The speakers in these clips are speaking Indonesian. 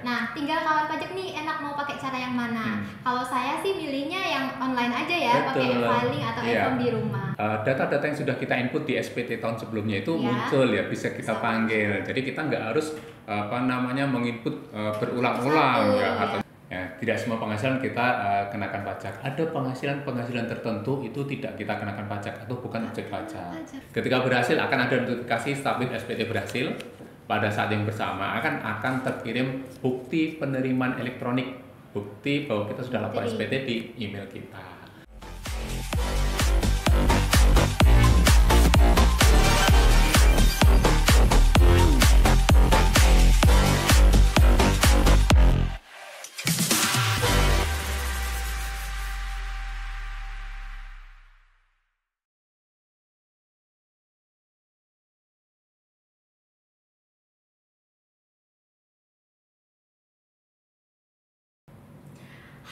Nah, tinggal kawan pajak nih enak mau pakai cara yang mana. Kalau saya sih milihnya yang online aja ya, pakai Betul. e-filing atau Iya. e-form di rumah. Data-data yang sudah kita input di SPT tahun sebelumnya itu Ya, muncul ya, bisa kita bisa panggil. Jadi kita nggak harus menginput berulang-ulang ya, atau ya, tidak semua penghasilan kita kenakan pajak. Ada penghasilan tertentu itu tidak kita kenakan pajak atau bukan objek pajak. Ketika berhasil akan ada notifikasi submit SPT berhasil. Pada saat yang bersamaan akan terkirim bukti penerimaan elektronik, bukti bahwa kita sudah lapor SPT di email kita.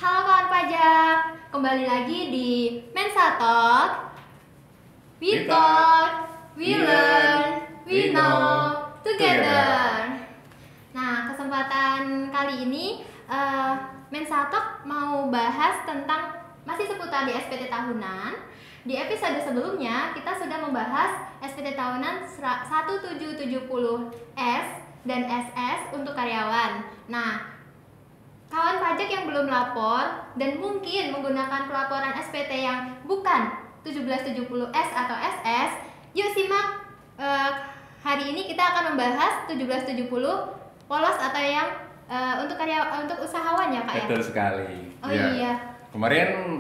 Halo kawan pajak, kembali lagi di Mensa Talk. We talk, we learn, we know together. Nah, kesempatan kali ini Mensa Talk mau bahas tentang masih seputar di SPT tahunan. Di episode sebelumnya kita sudah membahas SPT tahunan 1770S dan SS untuk karyawan. Nah, kawan pajak yang belum lapor dan mungkin menggunakan pelaporan SPT yang bukan 1770S atau SS, yuk simak. Hari ini kita akan membahas 1770 polos atau yang untuk usahawan ya Kak ya? Betul sekali. Oh iya. Kemarin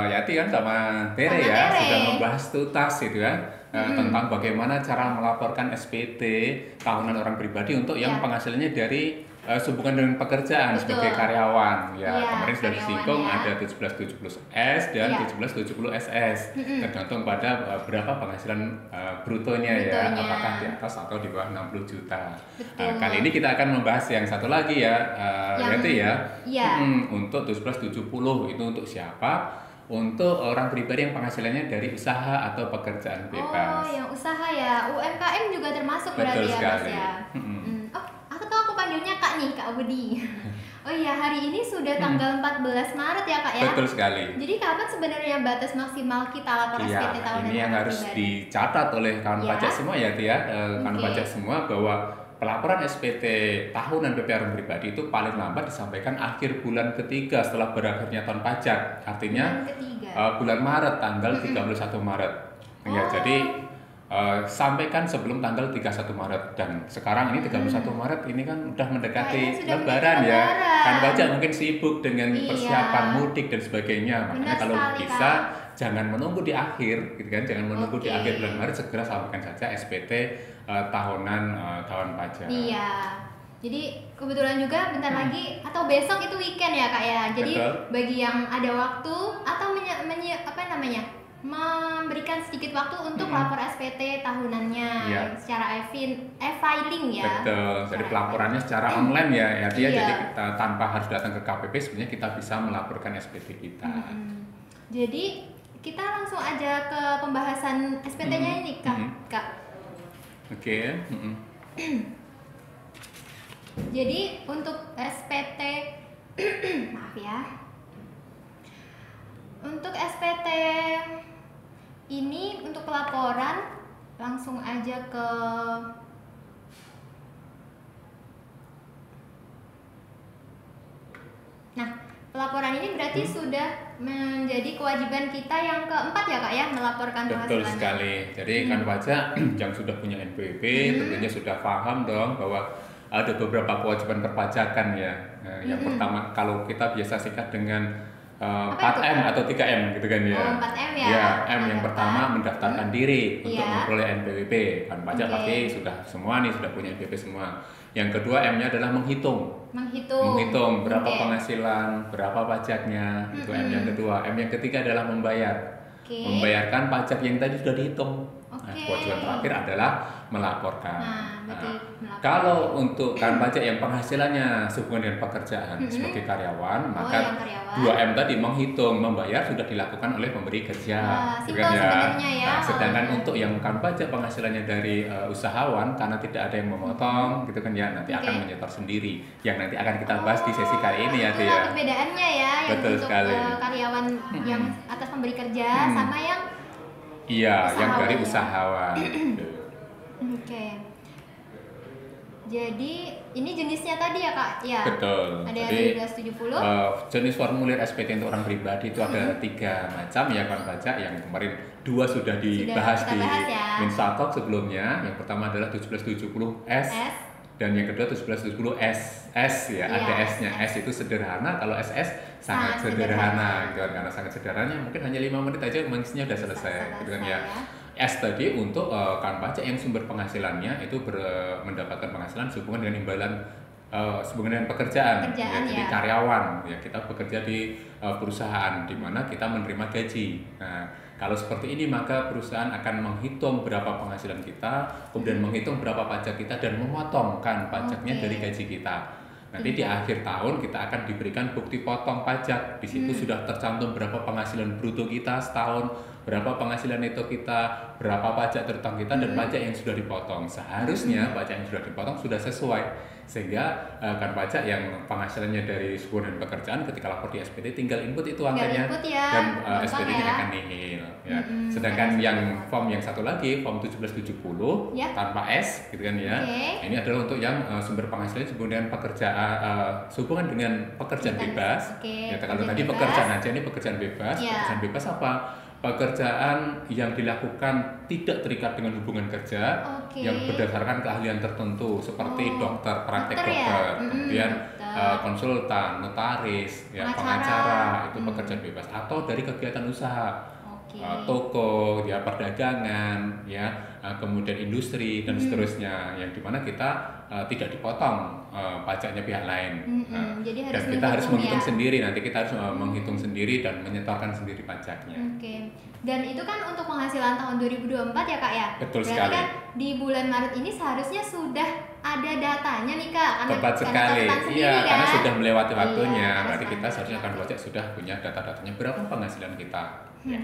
Yati kan sama Tere ya sudah membahas tuntas itu kan tentang bagaimana cara melaporkan SPT tahunan orang pribadi untuk yang penghasilannya dari sehubungan dengan pekerjaan. Betul. Sebagai karyawan ya, kemarin sudah disinggung ya. Ada 1770S dan 1770SS tergantung pada berapa penghasilan brutonya ya, apakah di atas atau di bawah 60 juta. Kali ini kita akan membahas yang satu lagi ya, Yati ya. Untuk 1770 itu untuk siapa? Untuk orang pribadi yang penghasilannya dari usaha atau pekerjaan bebas. Oh, yang usaha ya, UMKM juga termasuk. Betul berarti sekali. Ya Mas ya. Aku panggilnya Kak nih, Kak Budi. Oh iya, hari ini sudah tanggal 14 Maret ya Kak ya? Betul sekali. Jadi kapan sebenarnya batas maksimal kita lapor SPT tahunan? Ini yang harus dicatat oleh kawan pajak semua ya, kawan pajak semua bahwa pelaporan SPT tahunan PPh orang pribadi itu paling lambat disampaikan akhir bulan ketiga setelah berakhirnya tahun pajak. Artinya bulan Maret, tanggal 31 Maret. Ya, jadi sampaikan sebelum tanggal 31 Maret dan sekarang ini 31 Maret ini kan udah mendekati Lebaran ya. Kan pajak mungkin sibuk dengan persiapan mudik dan sebagainya. Makanya kalau bisa jangan menunggu di akhir gitu kan, jangan menunggu di akhir bulan Maret, segera sampaikan saja SPT tahunan kawan pajak. Iya. Jadi kebetulan juga bentar lagi atau besok itu weekend ya Kak ya. Jadi bagi yang ada waktu atau memberikan sedikit waktu untuk lapor SPT tahunannya secara e-filing ya. Betul. Jadi pelaporannya secara online ya, jadi kita tanpa harus datang ke KPP sebenarnya kita bisa melaporkan SPT kita. Jadi kita langsung aja ke pembahasan SPT-nya ini Kak. Oke. Jadi untuk SPT maaf ya. Untuk SPT ini untuk pelaporan langsung aja ke pelaporan ini berarti sudah menjadi kewajiban kita yang keempat ya Kak ya, melaporkan penghasilan. Betul sekali. Jadi kan pajak yang sudah punya NPWP tentunya sudah paham dong bahwa ada beberapa kewajiban perpajakan ya. Yang pertama kalau kita biasa singkat dengan 4M atau 3M gitu kan ya. 4M ya. Ya, M yang pertama mendaftarkan diri untuk memperoleh NPWP. Kan pajak pasti sudah semua nih, sudah punya NPWP semua. Yang kedua M-nya adalah menghitung berapa penghasilan, berapa pajaknya. Itu M yang kedua. M yang ketiga adalah membayar. Membayarkan pajak yang tadi sudah dihitung. Nah, Oke. kewajiban terakhir adalah melaporkan. Nah, berarti melaporkan. Kalau untuk kan pajak yang penghasilannya sehubungan dengan pekerjaan sebagai karyawan, maka yang karyawan. 2M tadi menghitung membayar sudah dilakukan oleh pemberi kerja. Wah, gitu simpel sebenarnya ya. Nah, sedangkan awalnya. untuk yang kan pajak penghasilannya dari usahawan karena tidak ada yang memotong gitu kan ya, nanti akan menyetor sendiri. Yang nanti akan kita bahas di sesi kali ini ya, Tia. Itulah perbedaannya ya, yang Betul untuk sekali. karyawan yang atas pemberi kerja sama yang Iya, yang dari usahawan ya. usahawan. Gitu. Oke. Jadi ini jenisnya tadi ya Kak? Ya. Betul. Ada yang Jadi 1770. jenis formulir SPT untuk orang pribadi itu ada 3 macam ya kan pajak. Yang kemarin 2 sudah dibahas kita di bahas ya. Minsatok sebelumnya. Yang pertama adalah 1770S dan yang kedua 1770SS ya. Iya, Ada S-nya. S itu sederhana, kalau SS sangat sederhana. Gitu kan. Karena sangat sederhana mungkin hanya 5 menit aja mengisinya udah selesai gitu kan ya. S tadi untuk kan pajak yang sumber penghasilannya itu mendapatkan penghasilan sehubungan dengan imbalan sehubungan dengan pekerjaan ya, jadi karyawan ya, kita bekerja di perusahaan di mana kita menerima gaji. Nah, kalau seperti ini maka perusahaan akan menghitung berapa penghasilan kita, kemudian menghitung berapa pajak kita dan memotongkan pajaknya dari gaji kita. Nanti di akhir tahun kita akan diberikan bukti potong pajak. Di situ sudah tercantum berapa penghasilan bruto kita setahun, berapa penghasilan neto kita, berapa pajak terutang kita, dan pajak yang sudah dipotong. Seharusnya pajak yang sudah dipotong sudah sesuai, sehingga kan pajak yang penghasilannya dari sebuah pekerjaan ketika lapor di SPT tinggal input itu angkanya dan SPT-nya akan nihil. Ya. Sedangkan yang form yang satu lagi, form 1770 tanpa S, gitu kan ya. Ini adalah untuk yang sumber penghasilan sehubungan dengan sehubungan dengan pekerjaan bebas. Ya, kalau tadi pekerjaan aja, ini pekerjaan bebas. Pekerjaan bebas apa? Pekerjaan yang dilakukan tidak terikat dengan hubungan kerja, yang berdasarkan keahlian tertentu seperti dokter, praktek dokter, kemudian konsultan, notaris, ya, pengacara, itu pekerjaan bebas, atau dari kegiatan usaha. Toko, ya perdagangan, ya kemudian industri dan seterusnya, yang dimana kita tidak dipotong pajaknya pihak lain. Jadi dan kita harus menghitung sendiri, nanti kita harus menghitung sendiri dan menyetorkan sendiri pajaknya. Dan itu kan untuk penghasilan tahun 2024 ya Kak ya? Betul berarti sekali. Kan di bulan Maret ini seharusnya sudah ada datanya nih Kak, tepat sekali. Iya, kan? karena sudah melewati waktunya. Berarti kita kan seharusnya akan pajak sudah punya data-datanya berapa penghasilan kita. Ya.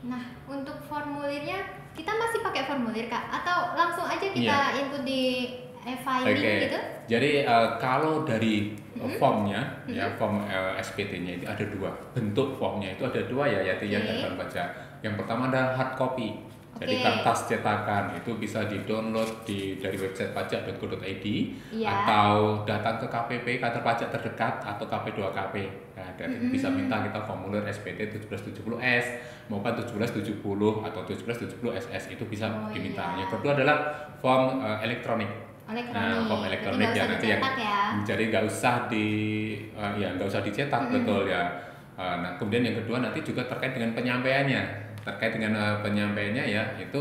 Nah, untuk formulirnya kita masih pakai formulir Kak? Atau langsung aja kita input di e-filing gitu? Jadi kalau dari formnya, ya form SPT-nya itu ada 2. Bentuk formnya itu ada 2 ya, yaitu yang akan baca. Yang pertama adalah hard copy. Jadi kertas cetakan itu bisa di-download dari website pajak.go.id atau datang ke KPP, kantor pajak terdekat, atau KP2KP. Nah, dan bisa minta kita formulir SPT 1770S maupun 1770 atau 1770SS itu bisa diminta. Yang kedua adalah form elektronik. Nah, form elektronik ya nanti yang jadi nggak usah nggak usah dicetak, betul ya. Nah, kemudian yang kedua nanti juga terkait dengan penyampaiannya. Terkait dengan penyampaiannya ya itu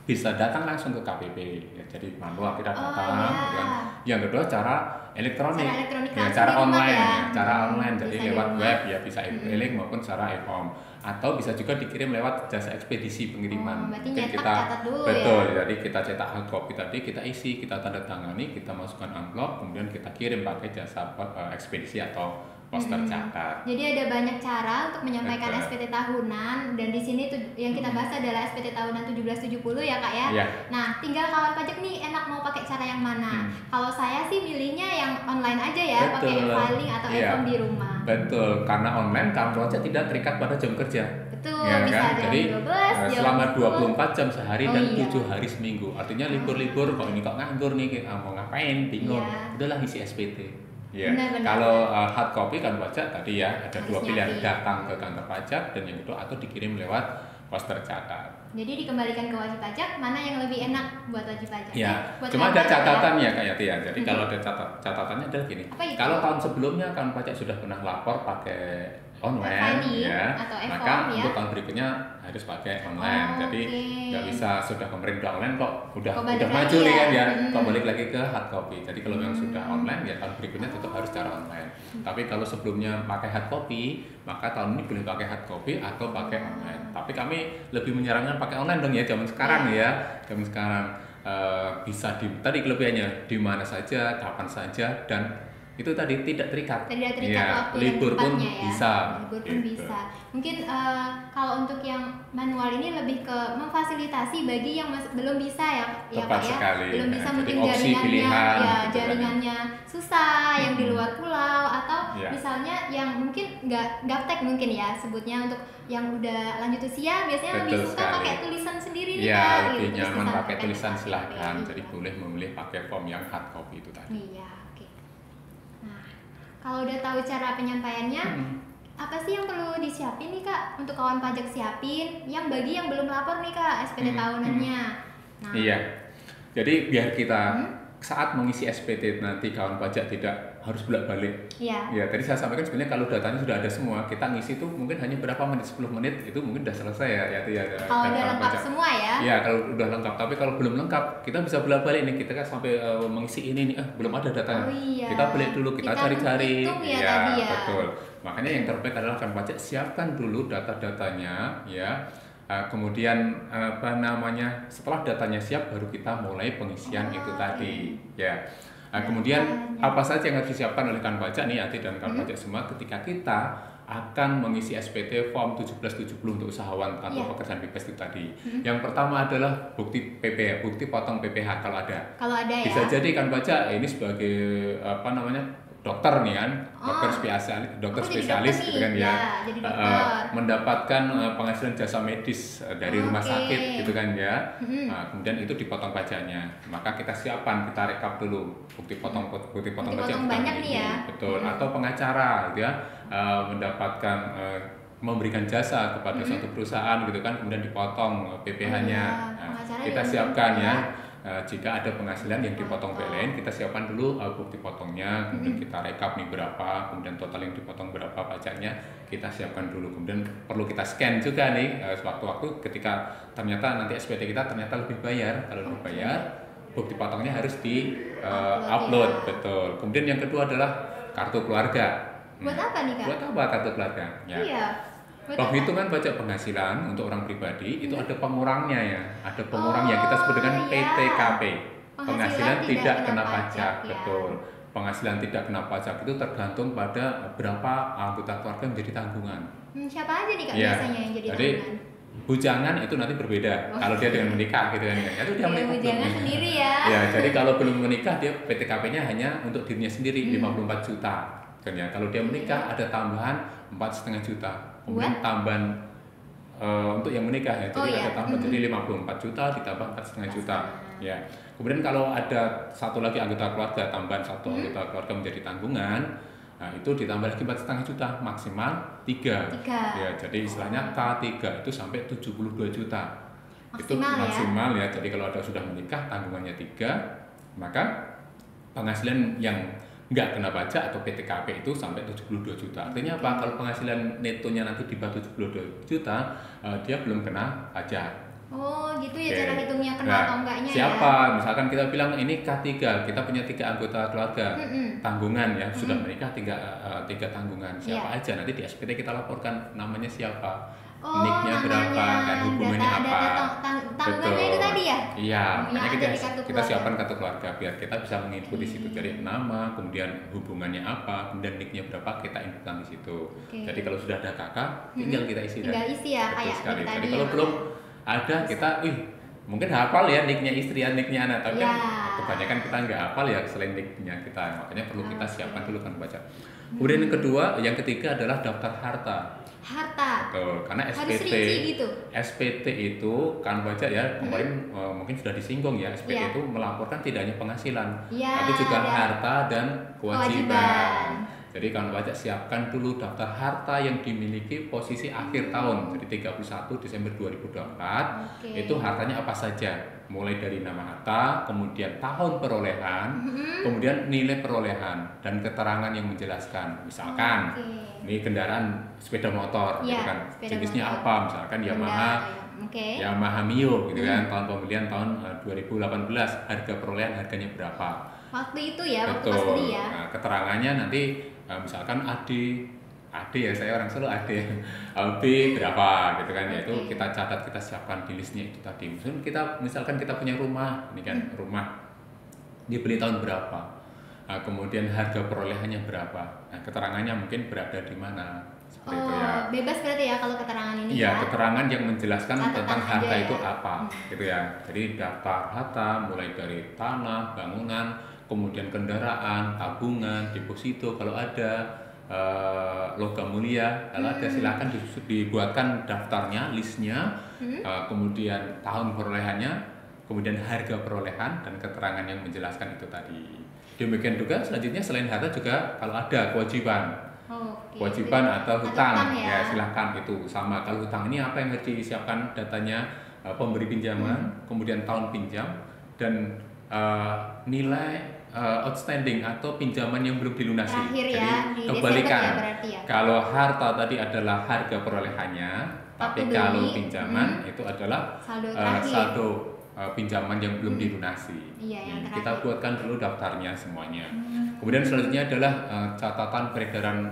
bisa datang langsung ke KPP ya, jadi manual kita datang kan. Yang kedua cara elektronik ya, cara online cara online, jadi lewat web ya, bisa e-filing maupun secara e-form, atau bisa juga dikirim lewat jasa ekspedisi pengiriman. Mungkin kita betul ya? Jadi kita cetak hard copy tadi, kita isi, kita tanda tangani, kita masukkan amplop, kemudian kita kirim pakai jasa ekspedisi atau pos tercatat. Jadi ada banyak cara untuk menyampaikan SPT tahunan, dan di sini tuh yang kita bahas adalah SPT tahunan 1770 ya Kak ya. Nah, tinggal kawan pajak nih enak mau pakai cara yang mana. Kalau saya sih milihnya yang online aja ya, pakai e-filing atau e-form di rumah. Betul, karena online kawan pajak tidak terikat pada jam kerja. Betul, ya, bisa kan? Jadi 12, selama 24 jam sehari dan 7 hari seminggu. Artinya libur-libur kok ini kok nganggur nih, mau ngapain, bingung. Udahlah isi SPT. Ya, kalau hard copy kan pajak tadi ya ada 2 pilihan, datang ke kantor pajak, dan yang kedua atau dikirim lewat pos tercatat. Jadi dikembalikan ke wajib pajak, mana yang lebih enak buat wajib pajak? Ya, cuma ada catatannya kayak Tia. Jadi kalau ada catatannya adalah gini. Kalau tahun sebelumnya kan pajak sudah pernah lapor pakai online ya, maka untuk tahun berikutnya harus pakai online. Jadi nggak bisa sudah kemarin udah online kok udah balik maju lagi nih kan ya. ya, kok balik lagi ke hard copy. Jadi kalau yang sudah online ya tahun berikutnya tetap harus secara online. Tapi kalau sebelumnya pakai hard copy, maka tahun ini boleh pakai hard copy atau pakai online. Tapi kami lebih menyarankan pakai online dong ya zaman sekarang ya. Zaman sekarang bisa tadi kelebihannya di mana saja, kapan saja, dan itu tadi tidak terikat. Waktu libur dan pun tempatnya ya. bisa. Libur pun bisa. Mungkin kalau untuk yang manual ini lebih ke memfasilitasi bagi yang belum bisa ya Tepat Pak ya. sekali. Belum bisa Jadi mungkin opsi jaringannya pilihan, ya gitu kan. jaringannya susah, yang di luar pulau atau Ya. misalnya yang mungkin nggak gaptek mungkin ya sebutnya, untuk yang udah lanjut usia biasanya lebih Betul suka sekali. pakai tulisan sendiri nih Ya, Kak. lebih Terus nyaman pakai disampaikan tulisan ke silahkan. KPI. Jadi boleh memilih pakai form yang hard copy itu tadi. Iya, oke. Nah, kalau udah tahu cara penyampaiannya, apa sih yang perlu disiapin nih Kak untuk kawan pajak siapin? Yang bagi yang belum lapor nih Kak SPT tahunannya. Nah, Iya. Jadi biar kita saat mengisi SPT nanti kawan pajak tidak harus bolak-balik. iya. Ya, tadi saya sampaikan sebenarnya kalau datanya sudah ada semua, kita ngisi itu mungkin hanya berapa menit, 10 menit itu mungkin udah selesai ya itu ya. Kalau dan udah kawan lengkap pajak. semua ya. Iya, kalau udah lengkap. Tapi kalau belum lengkap, kita bisa bolak-balik nih. Kita kan sampai mengisi ini nih, belum ada datanya. Oh iya. Kita balik dulu, kita cari-cari. menghitung ya Iya, tadi ya. betul. Makanya yang terbaik adalah kawan pajak siapkan dulu data-datanya, ya. Kemudian setelah datanya siap baru kita mulai pengisian itu tadi, ya. Kemudian apa saja yang harus disiapkan oleh kawan pajak nih Ati dan kawan pajak semua ketika kita akan mengisi SPT form 1770 untuk usahawan atau pekerjaan bebas itu tadi. Yang pertama adalah bukti PP, bukti potong PPh kalau ada. Kalau ada ya. Bisa jadi kawan pajak ini sebagai dokter nih kan, dokter spesialis dokter gitu nih. kan ya, jadi dokter. mendapatkan penghasilan jasa medis dari rumah sakit gitu kan ya. Kemudian itu dipotong pajaknya, maka kita siapkan, kita rekap dulu bukti potong pajak banyak nih ya. betul. Atau pengacara gitu ya, mendapatkan memberikan jasa kepada suatu perusahaan gitu kan, kemudian dipotong PPh-nya. Kita siapkan ya. Jika ada penghasilan yang dipotong PLN, kita siapkan dulu bukti potongnya, kemudian kita rekap nih berapa, kemudian total yang dipotong berapa pajaknya, kita siapkan dulu. Kemudian perlu kita scan juga nih sewaktu-waktu ketika ternyata nanti SPT kita ternyata lebih bayar. Kalau lebih bayar, bukti potongnya harus di upload, betul. Kemudian yang kedua adalah kartu keluarga. Buat apa nih Kak? Buat apa kartu keluarga? Ya. Iya. Waktu itu kan pajak penghasilan untuk orang pribadi itu ada pengurangnya ya, ada pengurang yang kita sebut dengan PTKP, penghasilan tidak kena pajak, betul. Penghasilan tidak kena pajak itu tergantung pada berapa anggota keluarga yang menjadi tanggungan. Siapa aja nih Kak Ya, biasanya yang jadi jadi tanggungan? bujangan itu nanti berbeda. Kalau dia dengan menikah gitu kan, itu dia menikah. Bujangan sendiri ya. Ya, jadi kalau belum menikah dia PTKP-nya hanya untuk dirinya sendiri 54 juta. Kan ya, kalau dia menikah ada tambahan 4,5 juta. Kemudian tambahan untuk yang menikah ya, jadi ada tambahan jadi 54 juta ditambah 4,5 juta. Ya. Kemudian kalau ada satu lagi anggota keluarga, tambahan satu anggota keluarga menjadi tanggungan, nah itu ditambah lagi 4,5 juta, maksimal 3. Ya, jadi istilahnya K3 itu sampai 72 juta. Itu maksimal ya. Jadi kalau ada sudah menikah tanggungannya 3, maka penghasilan yang nggak kena pajak atau PTKP itu sampai 72 juta. Artinya apa? Kalau penghasilan netonya nanti di bawah 72 juta, dia belum kena pajak. Oh gitu ya cara hitungnya kena atau enggaknya siapa? ya? Misalkan kita bilang ini K3, kita punya 3 anggota keluarga, tanggungan ya, sudah menikah 3 tanggungan. Siapa aja nanti di SPT kita laporkan namanya siapa, niknya berapa, dan hubungannya apa. Tanggungannya itu tadi ya? Iya, makanya kita siapkan siapkan kartu keluarga biar kita bisa menginput di situ, jadi nama, kemudian hubungannya apa, kemudian niknya berapa kita inputkan di situ. Jadi kalau sudah ada kakak, tinggal kita isi. Tinggal isi ya kayak sekali. tadi. Jadi kalau belum ada kita, mungkin hafal ya niknya istri, niknya anak, tapi kan kebanyakan kita nggak hafal ya selain niknya kita, makanya perlu kita siapkan dulu kan baca. Kemudian yang kedua, yang ketiga adalah daftar harta. Betul, karena SPT itu kan baca ya kemarin mungkin sudah disinggung ya, SPT itu melaporkan tidak hanya penghasilan, tapi juga harta dan kewajiban. Jadi kawan pajak siapkan dulu daftar harta yang dimiliki posisi akhir tahun. Jadi 31 Desember 2024 itu hartanya apa saja. Mulai dari nama harta, kemudian tahun perolehan, kemudian nilai perolehan dan keterangan yang menjelaskan. Misalkan ini kendaraan sepeda motor, gitu kan. Jenisnya motor. Apa? Misalkan Yamaha Mio gitu kan. Tahun pembelian tahun 2018, harga perolehan harganya berapa. Waktu itu ya, betul. Waktu pas beli ya. Nah, keterangannya nanti misalkan AD ya, saya orang Solo AD berapa gitu kan, yaitu kita catat, kita siapkan di listnya itu tadi. Misalkan kita punya rumah, ini kan rumah dibeli tahun berapa, nah, kemudian harga perolehannya berapa, nah keterangannya mungkin berada di mana, seperti itu ya. Bebas berarti ya kalau keterangan ini ya? Keterangan yang menjelaskan tentang harta ya? Itu apa, gitu ya. Jadi daftar harta mulai dari tanah, bangunan, kemudian kendaraan, tabungan, deposito kalau ada, logam mulia kalau ada, silakan dibuatkan daftarnya, listnya, kemudian tahun perolehannya, kemudian harga perolehan dan keterangan yang menjelaskan itu tadi. Demikian juga selanjutnya selain harta juga kalau ada kewajiban, kewajiban atau hutang ya silakan itu sama. Kalau hutang ini apa yang harus disiapkan datanya, pemberi pinjaman, kemudian tahun pinjam dan nilai outstanding atau pinjaman yang belum dilunasi. Jadi kebalikan. Kalau harta tadi adalah harga perolehannya, tapi kalau pinjaman itu adalah saldo pinjaman yang belum dilunasi. Kita buatkan dulu daftarnya semuanya. Kemudian selanjutnya adalah catatan peredaran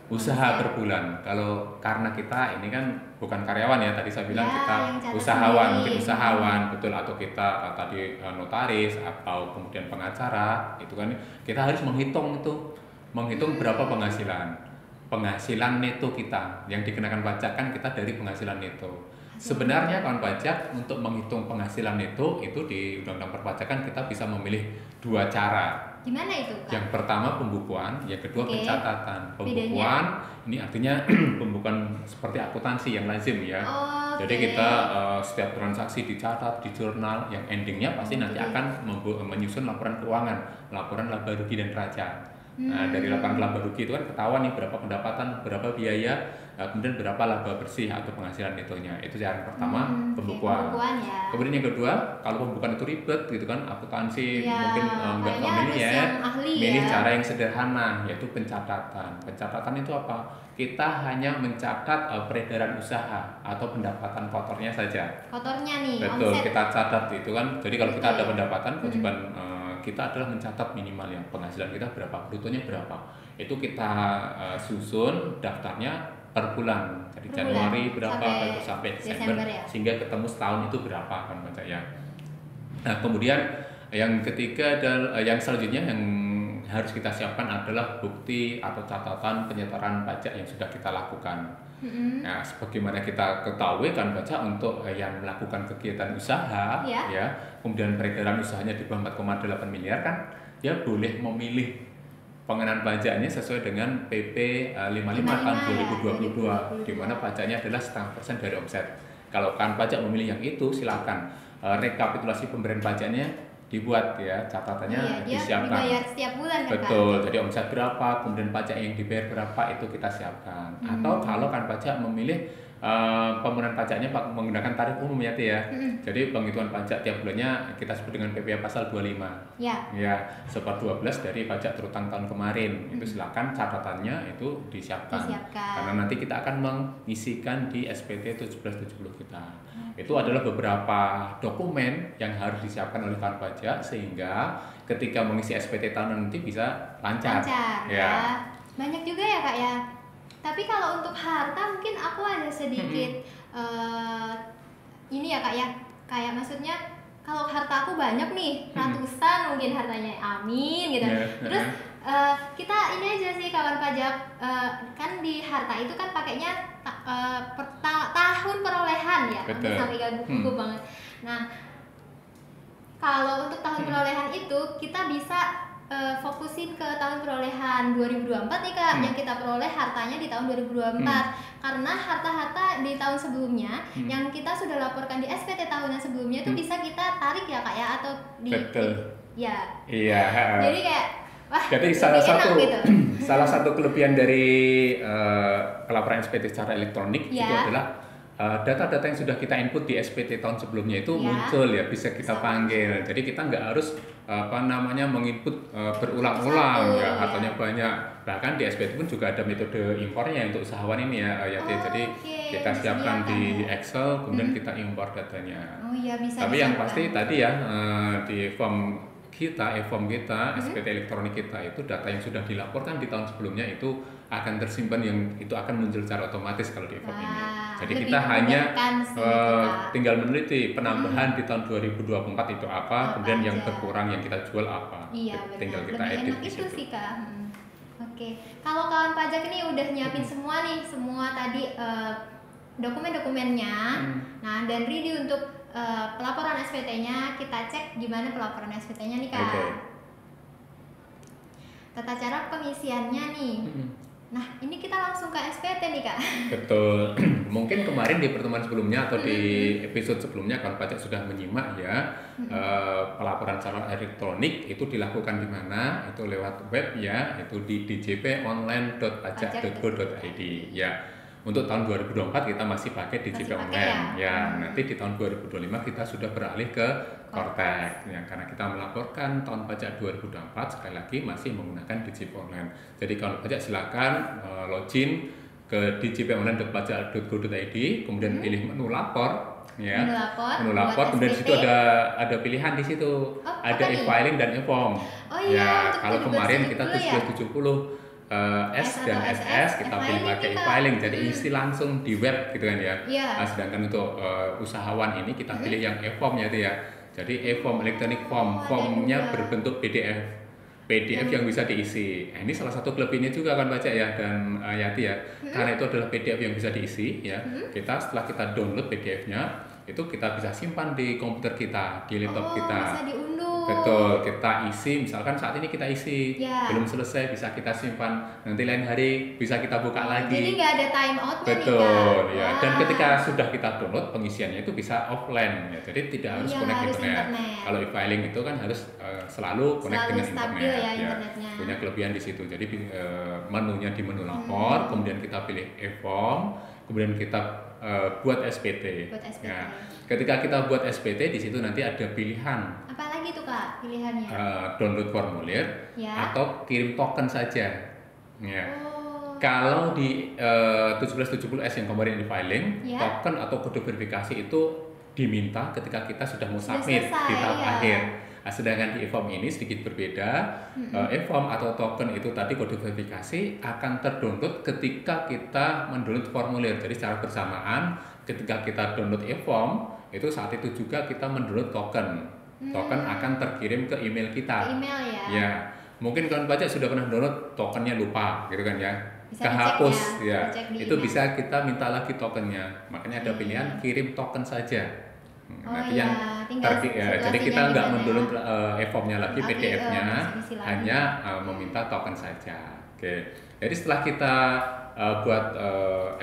usaha per bulan. Kalau karena kita ini kan bukan karyawan ya, tadi saya bilang kita usahawan, mungkin usahawan betul, atau kita tadi notaris atau kemudian pengacara, itu kan kita harus menghitung berapa penghasilan neto kita yang dikenakan pajak, kan kita dari penghasilan neto. Sebenarnya kawan pajak untuk menghitung penghasilan neto itu di Undang-Undang Perpajakan kita bisa memilih dua cara. Gimana itu, Kak? Yang pertama pembukuan, yang kedua pencatatan. Pembukuan ini artinya pembukuan seperti akuntansi yang lazim ya. Jadi kita setiap transaksi dicatat di jurnal, yang endingnya pasti nanti akan menyusun laporan keuangan, laporan laba rugi dan neraca. Nah, dari laporan laba rugi itu kan ketahuan nih berapa pendapatan, berapa biaya, kemudian berapa laba bersih atau penghasilan netonya. Itu cara pertama, pembukuan. Ya. Kemudian yang kedua, kalau pembukuan itu ribet gitu kan, akuntansi mungkin nggak familiar, milih cara yang sederhana, yaitu pencatatan. Pencatatan itu apa? Kita hanya mencatat peredaran usaha atau pendapatan kotornya saja. Kotornya nih. Betul, omset. Kita catat itu kan. Jadi kalau kita ada pendapatan, kewajiban kita adalah mencatat minimal yang penghasilan kita berapa, brutonya berapa. Itu kita susun daftarnya per bulan. Jadi Januari berapa sampai Desember ya? Sehingga ketemu setahun itu berapa kan Pak ya. Nah, kemudian yang ketiga adalah yang selanjutnya yang harus kita siapkan adalah bukti atau catatan penyetoraan pajak yang sudah kita lakukan. Nah, sebagaimana kita ketahui kan pajak untuk yang melakukan kegiatan usaha ya, kemudian peredaran usahanya di bawah 4,8 miliar kan, dia boleh memilih pengenaan pajaknya sesuai dengan PP 55 tahun 2022 di mana pajaknya adalah 0,5% dari omset. Kalau kan pajak memilih yang itu, silakan rekapitulasi pemberian pajaknya dibuat ya, catatannya disiapkan. Dibayar setiap bulan ya. Betul, jadi omset berapa, kemudian pajak yang dibayar berapa itu kita siapkan. Atau kalau kan pajak memilih pembenahan pajaknya menggunakan tarif umum ya Tia. Jadi penghitungan pajak tiap bulannya kita sebut dengan PPh pasal 25. Ya, seper 12 dari pajak terutang tahun kemarin. Itu silakan catatannya itu disiapkan. Karena nanti kita akan mengisikan di SPT 1770 kita. Itu adalah beberapa dokumen yang harus disiapkan oleh kawan pajak sehingga ketika mengisi SPT tahunan nanti bisa lancar. Ya. Banyak juga ya Kak ya. Tapi kalau untuk harta mungkin aku ada sedikit ini ya Kak ya. Kayak maksudnya kalau harta aku banyak nih, ratusan mungkin hartanya, amin gitu. Terus kita ini aja sih kawan pajak, kan di harta itu kan pakainya tahun perolehan ya. Sampai gugup banget. Nah, kalau untuk tahun perolehan itu kita bisa fokusin ke tahun perolehan 2024 nih Kak, yang kita peroleh hartanya di tahun 2024. Karena harta-harta di tahun sebelumnya yang kita sudah laporkan di SPT tahunan sebelumnya itu bisa kita tarik ya Kak ya, atau di Betul. Iya. Jadi kayak Wah, Jadi lebih salah enak satu gitu. salah satu kelebihan dari pelaporan SPT secara elektronik itu Ya. adalah data-data yang sudah kita input di SPT tahun sebelumnya itu Ya. muncul ya, bisa kita Bisa panggil. Jadi kita nggak harus menginput berulang-ulang Satu-satu, ya, ya. artinya banyak. Bahkan di SPT pun juga ada metode impornya untuk usahawan ini ya, Yati. Jadi Oke, kita siapkan di disediakan ya. Excel, kemudian kita impor datanya. Oh iya, bisa Tapi yang disiapkan. pasti tadi ya, di form kita, e-form kita, SPT elektronik kita itu data yang sudah dilaporkan di tahun sebelumnya itu akan tersimpan, yang itu akan muncul secara otomatis kalau di e-form ini. Wah, Jadi lebih kita hanya memudahkan sih itu, Kak. tinggal meneliti penambahan di tahun 2024 itu apa, Apa kemudian yang aja. berkurang yang kita jual apa. Iya, Tinggal benar. kita Lebih edit enak di itu situ. sih, Kak. Oke, kalau kawan pajak ini udah nyiapin semua nih, semua tadi dokumen-dokumennya. Nah, dan ready untuk pelaporan SPT-nya. Kita cek gimana pelaporan SPT-nya nih, Kak. Oke. Tata cara pengisiannya nih. Nah, ini kita langsung ke SPT nih, Kak. Betul. Mungkin kemarin di pertemuan sebelumnya atau di episode sebelumnya kawan pajak sudah menyimak ya, pelaporan secara elektronik itu dilakukan di mana? Itu lewat web ya, itu di djponline.pajak.go.id ya. Untuk tahun 2024 kita masih pakai DJP Masih pakai Online ya? nanti di tahun 2025 kita sudah beralih ke Kortex ya, karena kita melaporkan tahun pajak 2024 sekali lagi masih menggunakan DJP Online. Jadi kawan pajak silakan login ke djponline.pajak.go.id, kemudian pilih menu lapor ya. Menu lapor, Kemudian di situ SPT. ada pilihan di situ. apa Ada nih? e-filing dan e-form. Oh iya, Ya, kalau 1770 kemarin kita ya? 1770 S S dan atau SS kita pilih e-filing pakai nih, Kak. e-filing, jadi isi langsung di web gitu kan ya. Iya. Nah, sedangkan untuk usahawan ini kita pilih yang e-form ya itu ya. Jadi e-form electronic form, ada formnya juga. berbentuk PDF yang bisa diisi. Nah, ini salah satu kelebihannya juga kan baca ya, dan Yati ya. Karena itu adalah PDF yang bisa diisi ya. Kita setelah kita download PDF-nya itu kita bisa simpan di komputer kita, di laptop kita. Bisa diunduh. Betul, kita isi, misalkan saat ini kita isi, Ya. belum selesai bisa kita simpan, nanti lain hari bisa kita buka lagi. Jadi nggak ada time out-nya nih, Kak. Betul, ya. Dan Wah. ketika sudah kita download, pengisiannya itu bisa offline ya. Jadi tidak harus Iya, connect harus internet. internet. Kalau e-filing itu kan harus selalu connect Selalu dengan stabil internet. ya internetnya. Punya kelebihan di situ. Jadi menunya di menu lapor, kemudian kita pilih e-form, kemudian kita buat SPT. Buat SPT. Ya. Ketika kita buat SPT di situ nanti ada pilihan Apa lagi tuh, Kak, pilihannya? download formulir Ya. atau kirim token saja. Ya. Oh. Kalau di 1770S yang kemarin di filing, Ya. token atau kode verifikasi itu diminta ketika kita sudah mau Sudah submit selesai, di tahap ya. akhir. Nah, sedangkan di e-form ini sedikit berbeda. E-form atau token itu tadi kode verifikasi akan terdownload ketika kita mendownload formulir. Jadi secara bersamaan ketika kita download e-form itu saat itu juga kita mendownload token. Token akan terkirim ke email kita. Ke email ya. Ya, mungkin kawan pajak sudah pernah download, tokennya lupa, gitu kan ya. Bisa Kehapus, dicek ya. dicek di Itu email. bisa kita minta lagi tokennya. Makanya ada Oke. pilihan kirim token saja. Oh Nanti iya, yang tinggal jadi situasinya kita nggak gimana. mendownload e-formnya lagi, Tapi, PDF-nya, isi lagi. hanya meminta token saja. Oke. Jadi setelah kita buat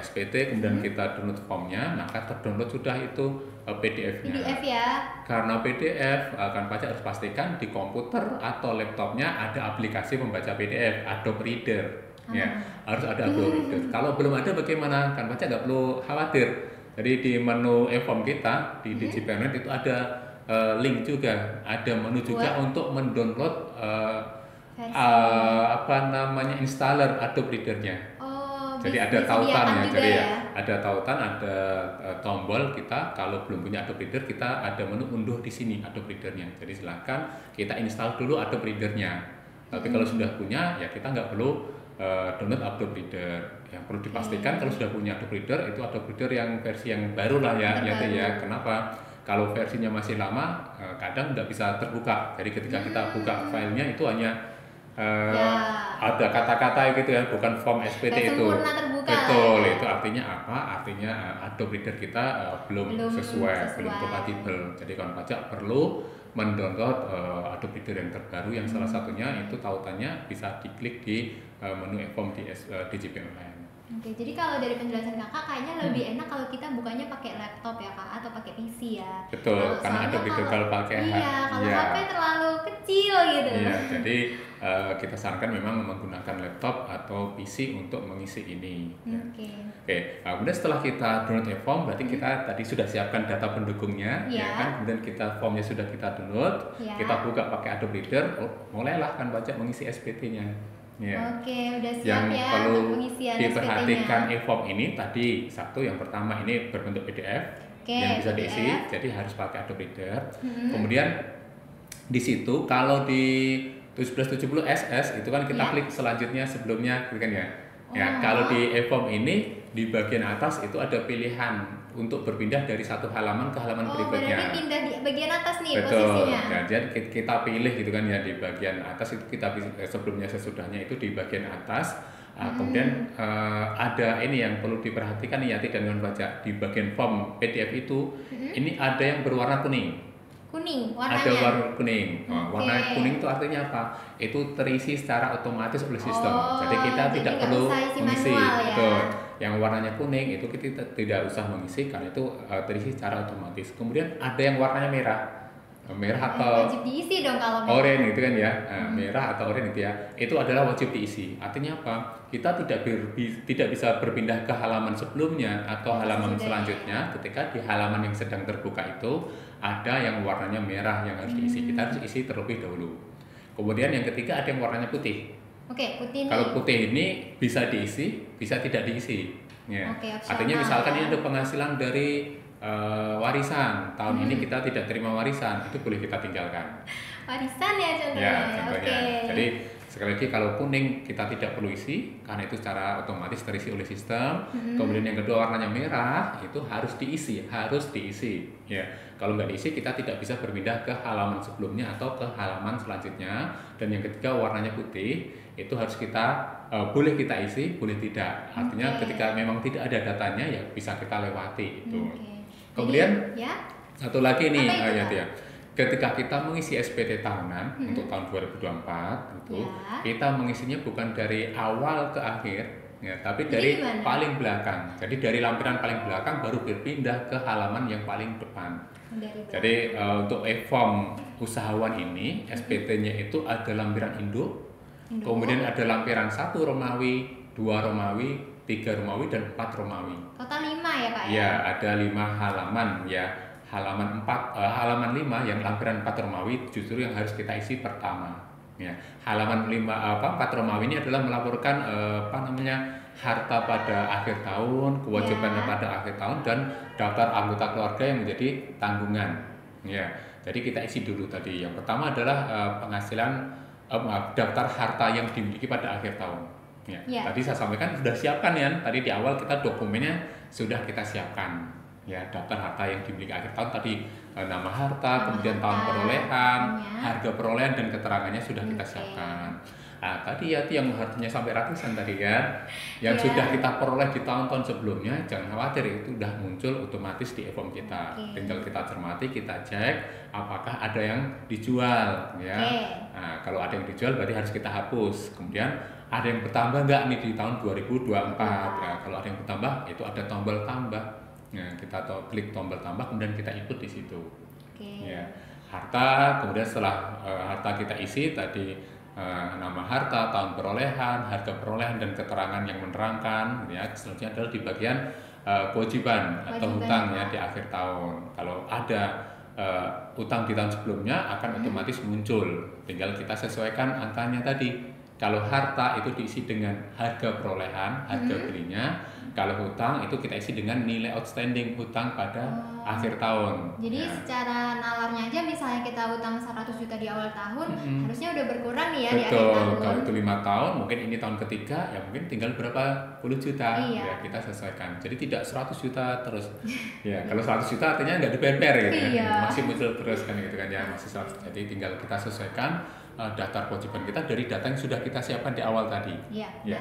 SPT, kemudian kita download formnya, maka terdownload sudah itu PDF-nya. PDF ya. Karena PDF akan pajak harus pastikan di komputer atau laptopnya ada aplikasi pembaca PDF, Adobe Reader. Ya, harus ada Adobe Reader. Kalau belum ada bagaimana? Kan pajak nggak perlu khawatir. Jadi di menu e-form kita di DigiPayment itu ada link juga, ada menu juga untuk mendownload Versi. Installer Adobe Reader-nya. Oh, Jadi ada disediakan tautannya, juga jadi ya. ada tautan, ada tombol kita. Kalau belum punya Adobe Reader, kita ada menu unduh di sini Adobe Reader-nya. Jadi silakan kita install dulu Adobe Reader-nya. Tapi kalau sudah punya, ya kita nggak perlu download Adobe Reader. Yang perlu dipastikan kalau sudah punya Adobe Reader itu Adobe Reader yang versi yang baru lah ya, ya. Kenapa? Kalau versinya masih lama, kadang nggak bisa terbuka. Jadi ketika kita buka filenya itu hanya ada kata-kata gitu ya, bukan form SPT Nggak itu. sempurna terbuka Betul, lah ya. itu artinya apa? Artinya Adobe Reader kita belum sesuai, belum kompatibel. Jadi kawan pajak perlu mendownload Adobe Reader yang terbaru, yang salah satunya itu tautannya bisa diklik di menu e-form di DJP Online. Oke, jadi kalau dari penjelasan kakak kayaknya lebih enak kalau kita bukanya pakai laptop ya kak, atau pakai PC ya. Betul, karena Soalnya Adobe Reader kalau pakai kalau HP terlalu kecil gitu. Iya, jadi kita sarankan memang menggunakan laptop atau PC untuk mengisi ini. Ya. Oke, kemudian setelah kita download e-form, berarti kita tadi sudah siapkan data pendukungnya, ya kan? Kemudian kita formnya sudah kita download, kita buka pakai Adobe Reader, mulailah kan baca mengisi SPT-nya. Ya. Oke, udah siap yang ya perlu untuk pengisian diperhatikan SPT-nya. e-form ini tadi yang pertama ini berbentuk PDF yang bisa diisi, jadi harus pakai Adobe Reader. Kemudian di situ kalau di 1770 SS itu kan kita klik selanjutnya sebelumnya, gitu kan ya. Ya, kalau di e-form ini di bagian atas itu ada pilihan untuk berpindah dari satu halaman ke halaman berikutnya. Berarti pindah di bagian atas nih. Betul. Posisinya. Nah, jadi kita pilih gitu kan ya di bagian atas itu kita sebelumnya sesudahnya itu di bagian atas. Kemudian ada ini yang perlu diperhatikan nih Yati dan baca di bagian form PDF itu ini ada yang berwarna kuning. Kuning warnanya. Ada warna kuning. Warna kuning itu artinya apa? Itu terisi secara otomatis oleh sistem. Jadi kita tidak perlu mengisi. Betul. Yang warnanya kuning itu kita tidak usah mengisi karena itu terisi secara otomatis. Kemudian ada yang warnanya merah atau wajib diisi dong kalau oranye gitu kan ya. Merah atau oranye gitu ya. Itu adalah wajib diisi. Artinya apa? Kita tidak bisa berpindah ke halaman sebelumnya atau halaman selanjutnya ketika di halaman yang sedang terbuka itu ada yang warnanya merah yang harus diisi. Kita harus isi terlebih dahulu. Kemudian yang ketiga ada yang warnanya putih. Oke, putih. Kalau putih ini bisa diisi, bisa tidak diisi. Ya. Artinya misalkan ini ada penghasilan dari warisan. Tahun ini kita tidak terima warisan, itu boleh kita tinggalkan. Warisan ya contohnya. Ya, contohnya. Jadi sekali lagi kalau kuning kita tidak perlu isi karena itu secara otomatis terisi oleh sistem. Kemudian yang kedua warnanya merah itu harus diisi. Ya, kalau nggak diisi kita tidak bisa berpindah ke halaman sebelumnya atau ke halaman selanjutnya. Dan yang ketiga warnanya putih itu harus kita boleh kita isi, boleh tidak. Artinya ketika memang tidak ada datanya ya bisa kita lewati itu. Kemudian satu lagi nih ya. Ketika kita mengisi SPT tahunan untuk tahun 2024 itu kita mengisinya bukan dari awal ke akhir ya, tapi dari paling belakang. Jadi dari lampiran paling belakang baru berpindah ke halaman yang paling depan. Jadi untuk e-form usahawan ini SPT-nya itu ada lampiran induk, kemudian ada lampiran 1 Romawi, 2 Romawi, 3 Romawi dan 4 Romawi. Total 5 ya Kak ya? Ya, ada 5 halaman ya. Halaman 5 yang lampiran 4 Romawi justru yang harus kita isi pertama. Ya, halaman 4 Romawi ini adalah melaporkan harta pada akhir tahun, kewajiban pada akhir tahun dan daftar anggota keluarga yang menjadi tanggungan. Ya, jadi kita isi dulu tadi. Yang pertama adalah penghasilan daftar harta yang dimiliki pada akhir tahun. Ya. Tadi saya sampaikan sudah siapkan ya. Tadi di awal kita dokumennya sudah kita siapkan. Ya, daftar harta yang dimiliki akhir tahun tadi nama harta, kemudian tahun perolehan, harga perolehan dan keterangannya sudah kita siapkan. Nah, tadi ya yang harganya sampai ratusan tadi kan, yang sudah kita peroleh di tahun-tahun sebelumnya, jangan khawatir itu sudah muncul otomatis di e-form kita. Tinggal kita cermati, kita cek apakah ada yang dijual ya. Nah, kalau ada yang dijual berarti harus kita hapus. Kemudian ada yang bertambah nggak nih di tahun 2024? Ya, kalau ada yang bertambah itu ada tombol tambah. Nah, kita klik tombol tambah kemudian kita input di situ. Ya, harta, kemudian setelah harta kita isi tadi nama harta, tahun perolehan, harga perolehan dan keterangan yang menerangkan. Ya, selanjutnya adalah di bagian kewajiban atau hutang ya di akhir tahun. Kalau ada utang di tahun sebelumnya akan otomatis muncul. Tinggal kita sesuaikan angkanya tadi. Kalau harta itu diisi dengan harga perolehan, harga belinya. Kalau hutang itu kita isi dengan nilai outstanding hutang pada akhir tahun. Jadi secara nalarnya aja misalnya kita hutang 100 juta di awal tahun, harusnya udah berkurang nih ya di akhir tahun. Kalau itu 5 tahun, mungkin ini tahun ketiga, ya mungkin tinggal berapa puluh juta. Ya kita sesuaikan. Jadi tidak 100 juta terus. Ya, kalau 100 juta artinya nggak diper-per gitu kan. Masih muncul terus kan gitu kan ya, masih 100. Jadi tinggal kita sesuaikan daftar kewajiban kita dari data yang sudah kita siapkan di awal tadi. Ya.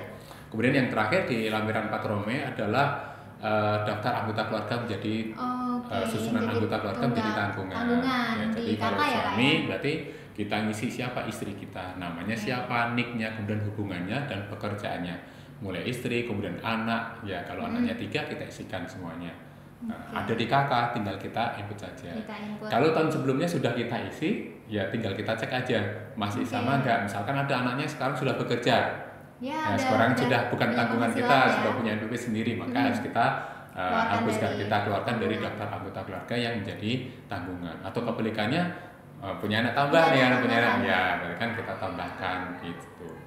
Kemudian yang terakhir di lampiran 4 Romawi adalah daftar anggota keluarga menjadi susunan anggota keluarga menjadi tanggungan. Ya, jadi kalau suami berarti kita ngisi siapa istri kita, namanya siapa, nicknya, kemudian hubungannya dan pekerjaannya. Mulai istri, kemudian anak, ya kalau anaknya 3 kita isikan semuanya. Ada di KK, tinggal kita input saja. Kita input. Kalau tahun sebelumnya sudah kita isi, ya tinggal kita cek aja masih sama nggak. Misalkan ada anaknya sekarang sudah bekerja, ya, sekarang sudah bukan tanggungan kita, ya. sudah punya NPWP sendiri, maka harus kita hapuskan, kita keluarkan dari daftar anggota keluarga yang menjadi tanggungan. Atau kebalikannya punya anak tambah nih, punya anak, ya berarti kan kita tambahkan gitu.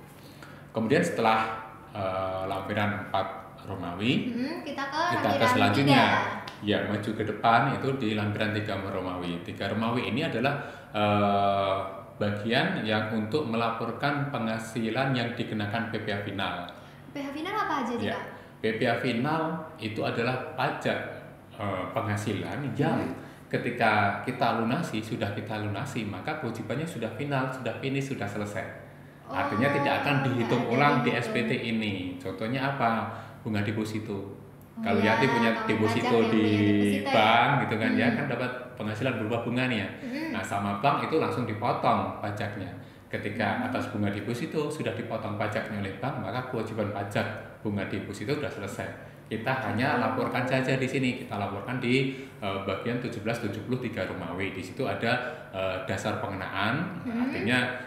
Kemudian setelah lampiran 4 Romawi, kita ke selanjutnya. Ya, maju ke depan itu di lampiran 3 Romawi. 3 Romawi ini adalah bagian yang untuk melaporkan penghasilan yang dikenakan PPh final. PPh final apa aja sih, ya, Pak? PPh final itu adalah pajak penghasilan yang ketika kita lunasi, maka kewajibannya sudah final, sudah finish, sudah selesai. Artinya tidak akan dihitung ulang di SPT ini. Contohnya apa? Bunga deposito. Kalau Yati punya deposito di bank gitu kan, ya kan dapat penghasilan berupa bunga nih ya. Nah, sama bank itu langsung dipotong pajaknya. Ketika atas bunga deposito sudah dipotong pajaknya oleh bank, maka kewajiban pajak bunga deposito sudah selesai. Kita hanya laporkan saja di sini. Kita laporkan di bagian 1773 Romawi. Di situ ada dasar pengenaan, artinya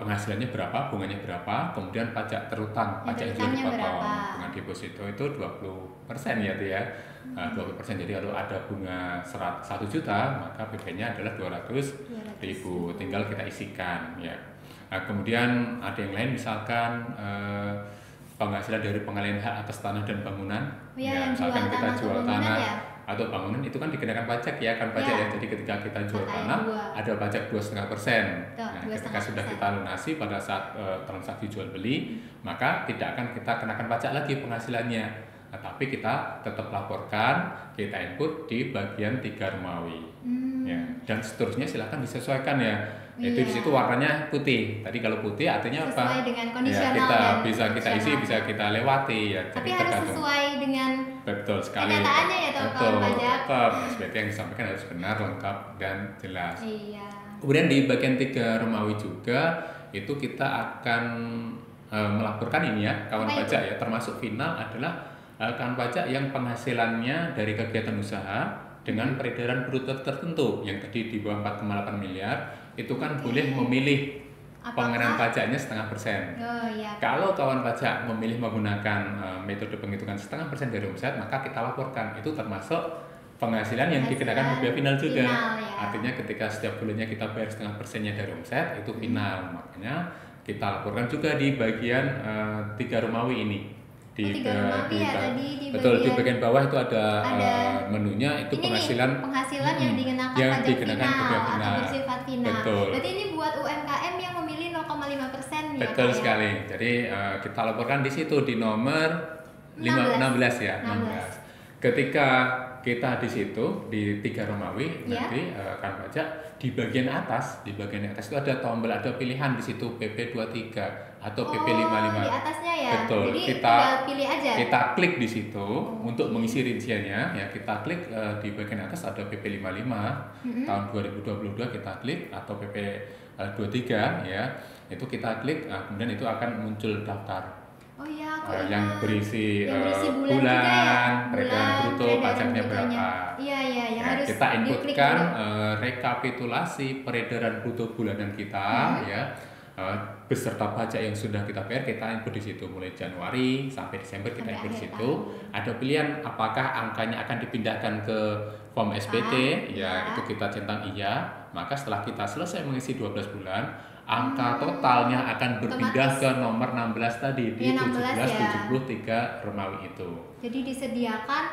penghasilannya berapa, bunganya berapa, kemudian pajak terutang, pajak yang sudah dipotong. Bunga deposito itu 20% ya, tuh ya. 20%. Jadi kalau ada bunga 1 juta, maka PP-nya adalah 200.000. Tinggal kita isikan ya. Nah, kemudian ada yang lain, misalkan penghasilan dari pengalihan hak atas tanah dan bangunan. Misalkan kita jual tanah atau bangunan, itu kan dikenakan pajak ya, kan pajak ya. Jadi ketika kita jual tanah ada pajak 2,5%. Nah, ketika sudah kita lunasi pada saat transaksi jual beli, maka tidak akan kita kenakan pajak lagi penghasilannya. Nah, tapi kita tetap laporkan, kita input di bagian 3 Romawi. Ya, dan seterusnya silakan disesuaikan ya. Itu di situ warnanya putih. Tadi kalau putih artinya apa? Sesuai dengan kondisional, ya, kita bisa kita isi, bisa kita lewati ya. Tapi harus sesuai dengan betul sekali. kenyataannya ya, betul. Pajak. Tetap SPT yang disampaikan harus benar, lengkap dan jelas. Iya. Kemudian di bagian 3 Romawi juga itu kita akan melaporkan ini ya, kawan pajak ya, termasuk final adalah kawan pajak yang penghasilannya dari kegiatan usaha dengan peredaran bruto tertentu yang tadi di bawah 4,8 miliar itu kan boleh memilih pengenaan pajaknya 0,5%. Iya. Kalau kawan pajak memilih menggunakan metode penghitungan 0,5% dari omset, maka kita laporkan itu termasuk penghasilan yang dikenakan PPh final juga. Ya. Artinya ketika setiap bulannya kita bayar 0,5%-nya dari omset itu final. Makanya kita laporkan juga di bagian 3 Romawi ini. Di betul, di bagian bawah itu ada menunya, itu penghasilan yang dikenakan pajak final atau bersifat final. Betul. Berarti ini buat UMKM yang memilih 0,5% ya. Betul sekali. Jadi kita laporkan di situ di nomor 16 ya. 16. Ketika kita di situ di 3 Romawi nanti kan pajak di bagian atas itu ada tombol, ada pilihan di situ PP23 atau PP55. Di atasnya ya. Betul. Jadi kita pilih aja. Kita klik di situ untuk mengisi rinciannya ya. Kita klik di bagian atas ada PP55 tahun 2022, kita klik, atau PP23 ya. Itu kita klik, kemudian itu akan muncul daftar. Yang berisi bulan, peredaran bruto, pajaknya berapa. Iya, harus kita inputkan rekapitulasi peredaran bruto bulanan kita ya. Beserta pajak yang sudah kita bayar, kita input di situ mulai Januari sampai Desember, kita input di situ. Ada pilihan apakah angkanya akan dipindahkan ke form SPT ya, itu kita centang iya. Maka setelah kita selesai mengisi 12 bulan, angka totalnya akan berpindah ke nomor 16 tadi di 1773 Romawi itu. Jadi disediakan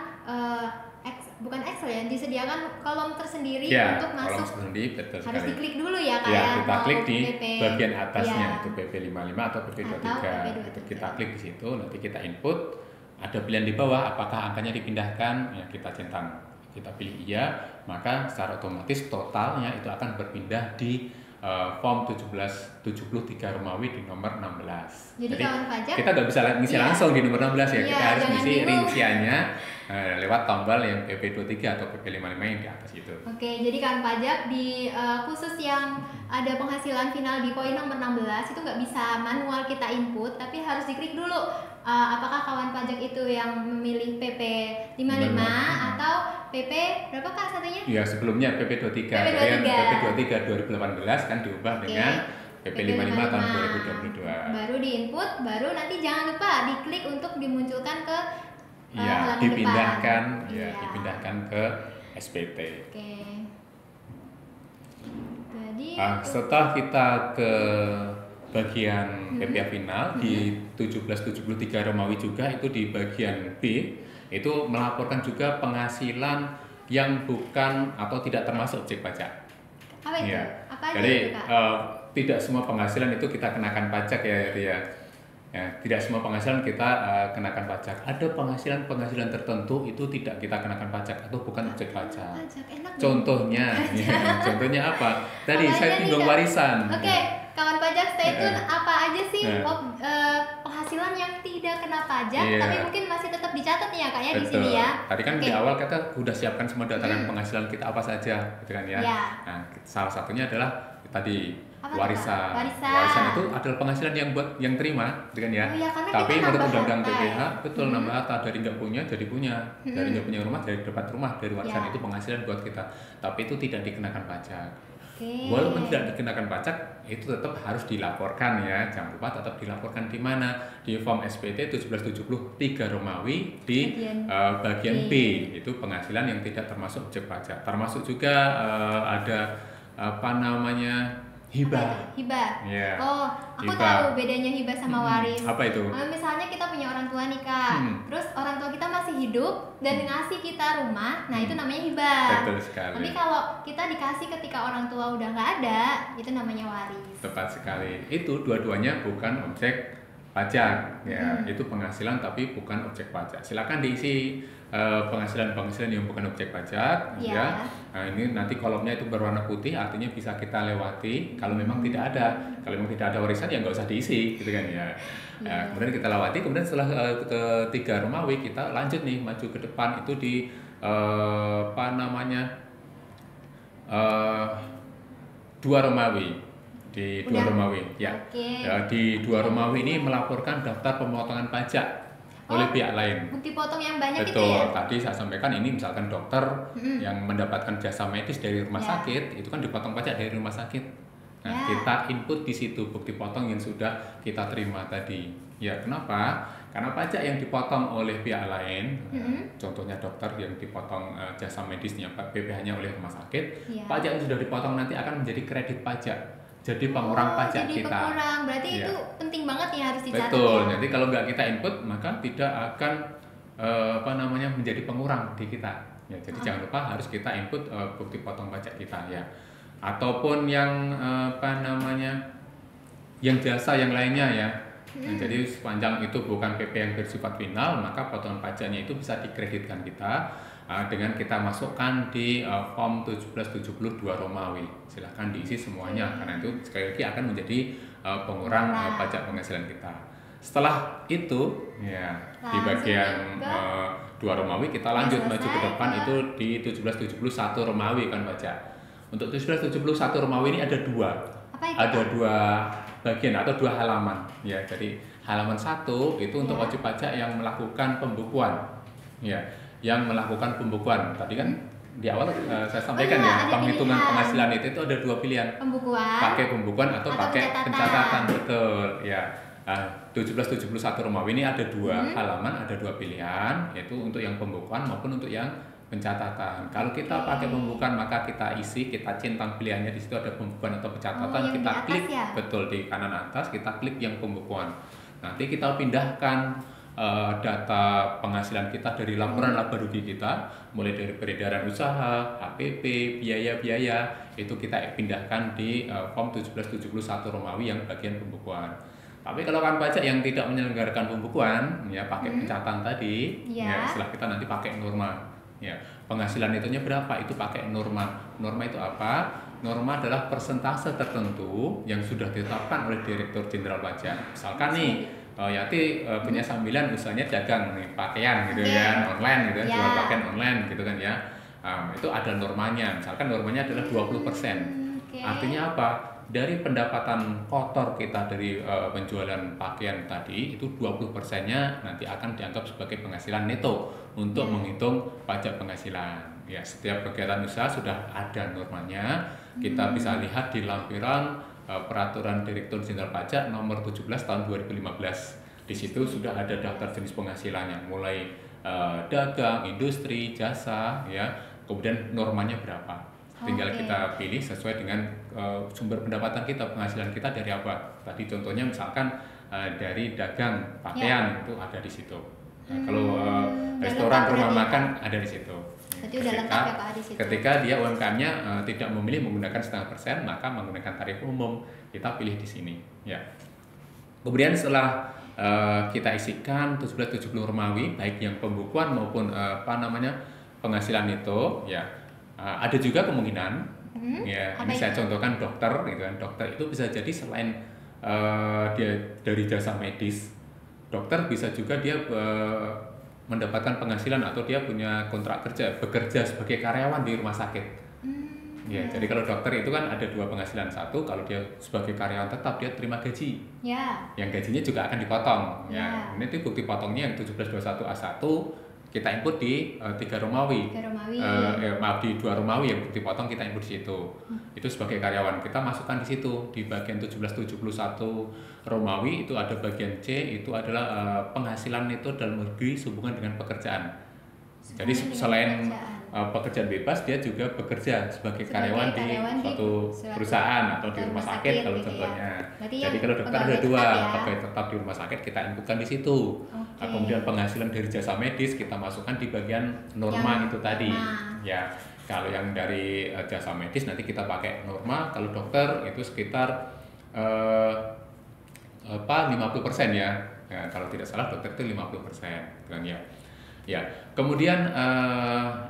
bukan Excel ya, disediakan kolom tersendiri untuk masuk. Kolom sendiri, betul sekali. Harus diklik dulu ya, Kak. Ya, kita klik di bagian atasnya itu PP55 atau PP23. Kita klik di situ, nanti kita input, ada pilihan di bawah apakah angkanya dipindahkan, ya kita centang. Kita pilih iya, maka secara otomatis totalnya itu akan berpindah di form 1773 Romawi di nomor 16. Jadi kawan pajak, kita nggak bisa ngisi langsung di nomor 16 ya. Kita harus ngisi rinciannya lewat tombol yang PP23 atau PP55 yang di atas itu. Oke, jadi kawan pajak di khusus yang ada penghasilan final di poin nomor 16 itu nggak bisa manual kita input, tapi harus diklik dulu apakah kawan pajak itu yang memilih PP 55 atau PP berapa Kak satunya? Iya, sebelumnya PP 23. PP 23 2018 kan diubah dengan PP 55 tahun 2022. Baru diinput, baru nanti jangan lupa diklik untuk dimunculkan ke Iya, halaman dipindahkan, depan. ya, dipindahkan ke SPT. Oke. Jadi setelah kita ke bagian PPh final di 1773 Romawi juga, itu di bagian B itu melaporkan juga penghasilan yang bukan atau tidak termasuk objek pajak. Apa itu? Ya. Apa aja Jadi itu, Kak? tidak semua penghasilan itu kita kenakan pajak ya, itu ya. Ya, tidak semua penghasilan kita kenakan pajak. Ada penghasilan tertentu itu tidak kita kenakan pajak atau bukan objek pajak. Enak Contohnya, ya, contohnya apa? Tadi apa saya aja tinggal nih, Kak? warisan. Oke, kawan pajak stay tune. Ya. Apa aja sih Ya. penghasilan yang tidak kena pajak, Iya. tapi mungkin masih tetap dicatat nih ya Kak ya di Betul. sini ya. Tadi kan Oke. di awal kita udah siapkan semua dataran penghasilan kita apa saja, gitu kan ya. Ya. Nah, salah satunya adalah tadi Apa tuh, warisan. Kak? Warisan. Itu adalah penghasilan yang buat yang terima, gitu kan ya. Oh iya, karena Tapi kita menurut nambah undang-undang harta PPh, ya. betul nambah harta dari nggak punya jadi punya, dari nggak punya rumah jadi dapat rumah, dari warisan Ya. itu penghasilan buat kita. Tapi itu tidak dikenakan pajak. Oke. Walaupun tidak dikenakan pajak, itu tetap harus dilaporkan ya. Jangan lupa tetap dilaporkan di mana? Di form SPT 1773 Romawi di bagian B, itu penghasilan yang tidak termasuk objek pajak. Termasuk juga ada apa namanya? Hibah. Hibah. Ya. Oh, aku Hibah. tahu bedanya hibah sama waris. Apa itu? Misalnya kita punya orang tua nih Kak, terus orang tua kita masih hidup dan ngasih kita rumah, nah itu namanya hibah. Betul sekali. Tapi kalau kita dikasih ketika orang tua udah nggak ada, itu namanya waris. Tepat sekali. Itu dua-duanya bukan objek pajak, ya. Itu penghasilan tapi bukan objek pajak. Silakan diisi penghasilan yang bukan objek pajak, ya. Nah, ini nanti kolomnya itu berwarna putih, artinya bisa kita lewati. Kalau memang tidak ada, warisan ya nggak usah diisi, gitu kan ya. Kemudian kita lewati. Kemudian setelah ketiga Romawi, kita lanjut nih maju ke depan itu di apa namanya 2 Romawi. Di 2 Romawi, ya. Oke. Ya, di 2 Romawi ini melaporkan daftar pemotongan pajak oleh pihak lain. Bukti potong yang banyak Betul. itu ya. Tadi saya sampaikan ini misalkan dokter yang mendapatkan jasa medis dari rumah sakit, itu kan dipotong pajak dari rumah sakit. Nah, kita input di situ bukti potong yang sudah kita terima tadi. Ya, kenapa? Karena pajak yang dipotong oleh pihak lain, contohnya dokter yang dipotong jasa medisnya, PPh-nya oleh rumah sakit, pajak yang sudah dipotong nanti akan menjadi kredit pajak. Jadi pengurang pajak jadi kita. pengurang, berarti Iya. itu penting banget ya harus dicatat. Betul. Ya? Jadi kalau nggak kita input maka tidak akan menjadi pengurang di kita. Ya, jadi jangan lupa harus kita input bukti potong pajak kita ya. Ataupun yang yang jasa yang lainnya ya. Nah, jadi sepanjang itu bukan PP yang bersifat final, maka potongan pajaknya itu bisa dikreditkan kita dengan kita masukkan di form 1772 Romawi. Silahkan diisi semuanya, karena itu sekali lagi akan menjadi pengurang pajak penghasilan kita. Setelah itu ya di bagian 2 Romawi kita lanjut maju ke depan itu di 1771 Romawi kan pajak. Untuk 1771 Romawi ini ada dua. Ada 2 bagian atau 2 halaman ya. Jadi halaman 1 itu untuk wajib pajak yang melakukan pembukuan ya, yang melakukan pembukuan. Tadi kan di awal saya sampaikan penghitungan penghasilan itu ada 2 pilihan, pembukuan, pakai pembukuan atau pakai pencatatan. Betul ya. 1771 Romawi ini ada 2 halaman, ada 2 pilihan, yaitu untuk yang pembukuan maupun untuk yang pencatatan. Kalau kita pakai pembukuan maka kita isi, kita centang pilihannya, di situ ada pembukuan atau pencatatan, kita klik betul di kanan atas, kita klik yang pembukuan. Nanti kita pindahkan data penghasilan kita dari laporan laba rugi kita, mulai dari peredaran usaha, HPP, biaya-biaya, itu kita pindahkan di form 1771 Romawi yang bagian pembukuan. Tapi kalau kan pajak yang tidak menyelenggarakan pembukuan, ya pakai pencatatan tadi, ya setelah kita nanti pakai norma. Ya, penghasilan itunya berapa? Itu pakai norma. Norma itu apa? Norma adalah persentase tertentu yang sudah ditetapkan oleh Direktur Jenderal Pajak. Misalkan nih, Yati punya sambilan usahanya dagang nih, pakaian gitu kan, online gitu, jual pakaian online gitu kan ya. Itu ada normanya. Misalkan normanya adalah 20%. Artinya apa? dari pendapatan kotor kita dari penjualan pakaian tadi itu 20%-nya nanti akan dianggap sebagai penghasilan neto untuk menghitung pajak penghasilan. Ya, setiap kegiatan usaha sudah ada normanya. Kita bisa lihat di lampiran Peraturan Direktur Jenderal Pajak nomor 17 tahun 2015. Di situ sudah ada daftar jenis penghasilannya, mulai dagang, industri, jasa, ya. Kemudian normanya berapa. Tinggal kita pilih sesuai dengan sumber pendapatan kita, penghasilan kita dari apa. Tadi contohnya misalkan dari dagang pakaian itu ada di situ. Kalau restoran, rumah makan ada di situ. Ketika dia UMKM-nya tidak memilih menggunakan 0,5%, maka menggunakan tarif umum. Kita pilih di sini. Ya. Kemudian setelah kita isikan 1770 Romawi, baik yang pembukuan maupun penghasilan itu, ya. Ada juga kemungkinan, ya ini saya contohkan dokter, gitu kan. Dokter itu bisa jadi selain dia dari jasa medis, dokter bisa juga dia mendapatkan penghasilan atau dia punya kontrak kerja, bekerja sebagai karyawan di rumah sakit. Ya, jadi kalau dokter itu kan ada dua penghasilan. Satu, kalau dia sebagai karyawan tetap dia terima gaji. Yang gajinya juga akan dipotong. Ya, ini tuh bukti potongnya yang 1721A1 kita input di 3 Romawi. Maaf, di 2 Romawi yang bukti potong kita input di situ. Itu sebagai karyawan kita masukkan di situ di bagian 1771 Romawi itu ada bagian C, itu adalah penghasilan neto dalam negeri sehubungan dengan pekerjaan. Jadi selain pekerjaan bebas, dia juga bekerja sebagai karyawan di suatu perusahaan atau di rumah sakit kalau contohnya. Jadi kalau dokter ada dua, pegawai tetap di rumah sakit kita inputkan di situ. Kemudian penghasilan dari jasa medis kita masukkan di bagian norma itu tadi. Ya, kalau yang dari jasa medis nanti kita pakai norma. Kalau dokter itu sekitar 50% ya. Nah, kalau tidak salah dokter itu 50% kan ya. Ya, kemudian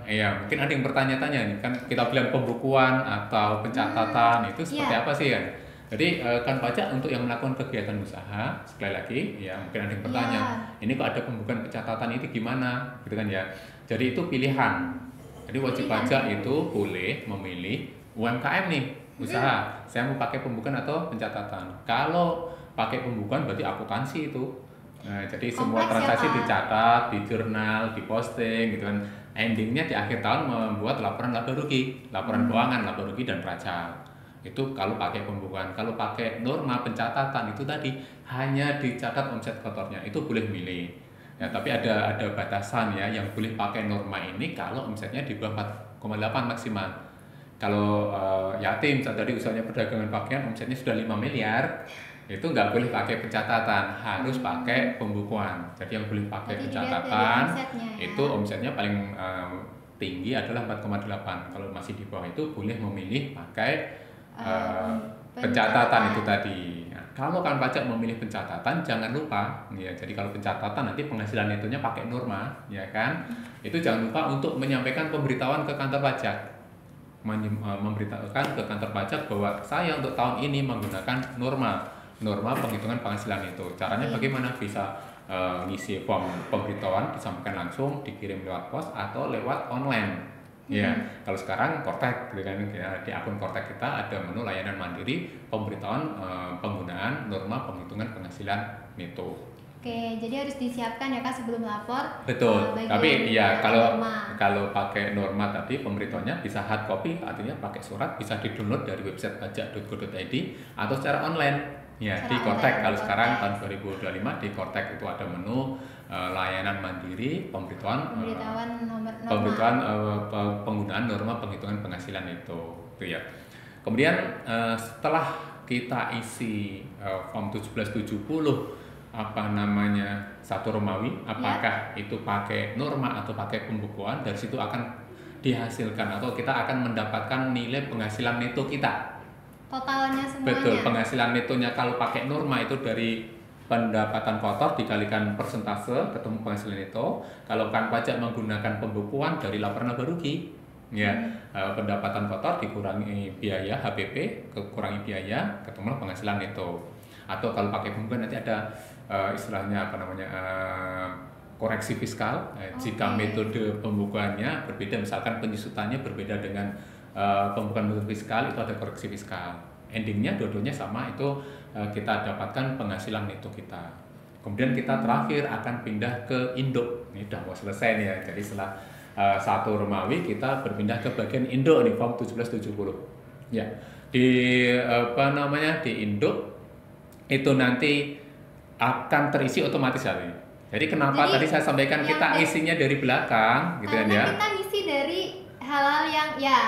ya mungkin ada yang bertanya-tanya nih, kan kita bilang pembukuan atau pencatatan itu seperti apa sih kan? Jadi kan pajak untuk yang melakukan kegiatan usaha, sekali lagi ya mungkin ada yang bertanya, ini kok ada pembukuan pencatatan itu gimana, gitu kan ya? Jadi itu pilihan. Jadi wajib pajak itu boleh memilih UMKM nih, usaha. Saya mau pakai pembukuan atau pencatatan. Kalau pakai pembukuan berarti akuntansi itu. Nah, jadi semua transaksi dicatat, di jurnal, diposting, gitu kan. Endingnya di akhir tahun membuat laporan laba rugi, laporan keuangan, laba rugi dan neraca. Itu kalau pakai pembukuan. Kalau pakai norma pencatatan itu tadi hanya dicatat omset kotornya, itu boleh milih. Ya, tapi ada batasan ya, yang boleh pakai norma ini kalau omsetnya di bawah 4,8 maksimal. Kalau yatim saat tadi usahanya perdagangan pakaian omsetnya sudah 5 miliar. Itu nggak boleh pakai pencatatan, harus pakai pembukuan. Jadi yang boleh pakai pencatatan itu omsetnya paling tinggi adalah 4,8. Kalau masih di bawah itu boleh memilih pakai pencatatan itu tadi. Nah, kalau kan pajak memilih pencatatan jangan lupa ya. Jadi kalau pencatatan nanti penghasilan netonya pakai norma, ya kan? Itu jangan lupa untuk menyampaikan pemberitahuan ke kantor pajak. Memberitahukan ke kantor pajak bahwa saya untuk tahun ini menggunakan norma penghitungan penghasilan itu. Caranya bagaimana? Bisa ngisi form pemberitahuan, disampaikan langsung, dikirim lewat pos atau lewat online. Ya, kalau sekarang Kortek, gitu kan, ya, di akun Kortek kita ada menu layanan mandiri pemberitahuan penggunaan norma penghitungan penghasilan neto. Oke, jadi harus disiapkan ya Kak sebelum lapor. Betul. Tapi ya kalau pakai norma tadi pemberitahuannya bisa hard copy, artinya pakai surat, bisa di-download dari website pajak.go.id atau secara online. Ya, di Kortek kalau sekarang tahun 2025 di Kortek itu ada menu layanan mandiri pemberitahuan penggunaan norma penghitungan penghasilan itu ya. Kemudian setelah kita isi form 1770 satu Romawi, apakah itu pakai norma atau pakai pembukuan, dari situ akan dihasilkan atau kita akan mendapatkan nilai penghasilan neto kita. Totalnya semuanya. Betul, penghasilan netonya kalau pakai norma itu dari pendapatan kotor dikalikan persentase ketemu penghasilan neto. Kalau kan pajak menggunakan pembukuan dari laporan laba rugi, ya pendapatan kotor dikurangi biaya HPP, kurangi biaya ketemu penghasilan neto. Atau kalau pakai pembukuan nanti ada istilahnya koreksi fiskal. Jika metode pembukuannya berbeda, misalkan penyusutannya berbeda dengan pembukuan metode fiskal, itu ada koreksi fiskal. endingnya dua-duanya sama, itu kita dapatkan penghasilan neto kita. Kemudian kita terakhir akan pindah ke induk. Ini udah mau selesai nih ya. Jadi setelah satu Romawi kita berpindah ke bagian induk nih, form 1770. Ya. Di di induk itu nanti akan terisi otomatis hari ini. Jadi kenapa tadi saya sampaikan kita isinya dari belakang gitu kan ya. Kita ngisi dari hal-hal yang ya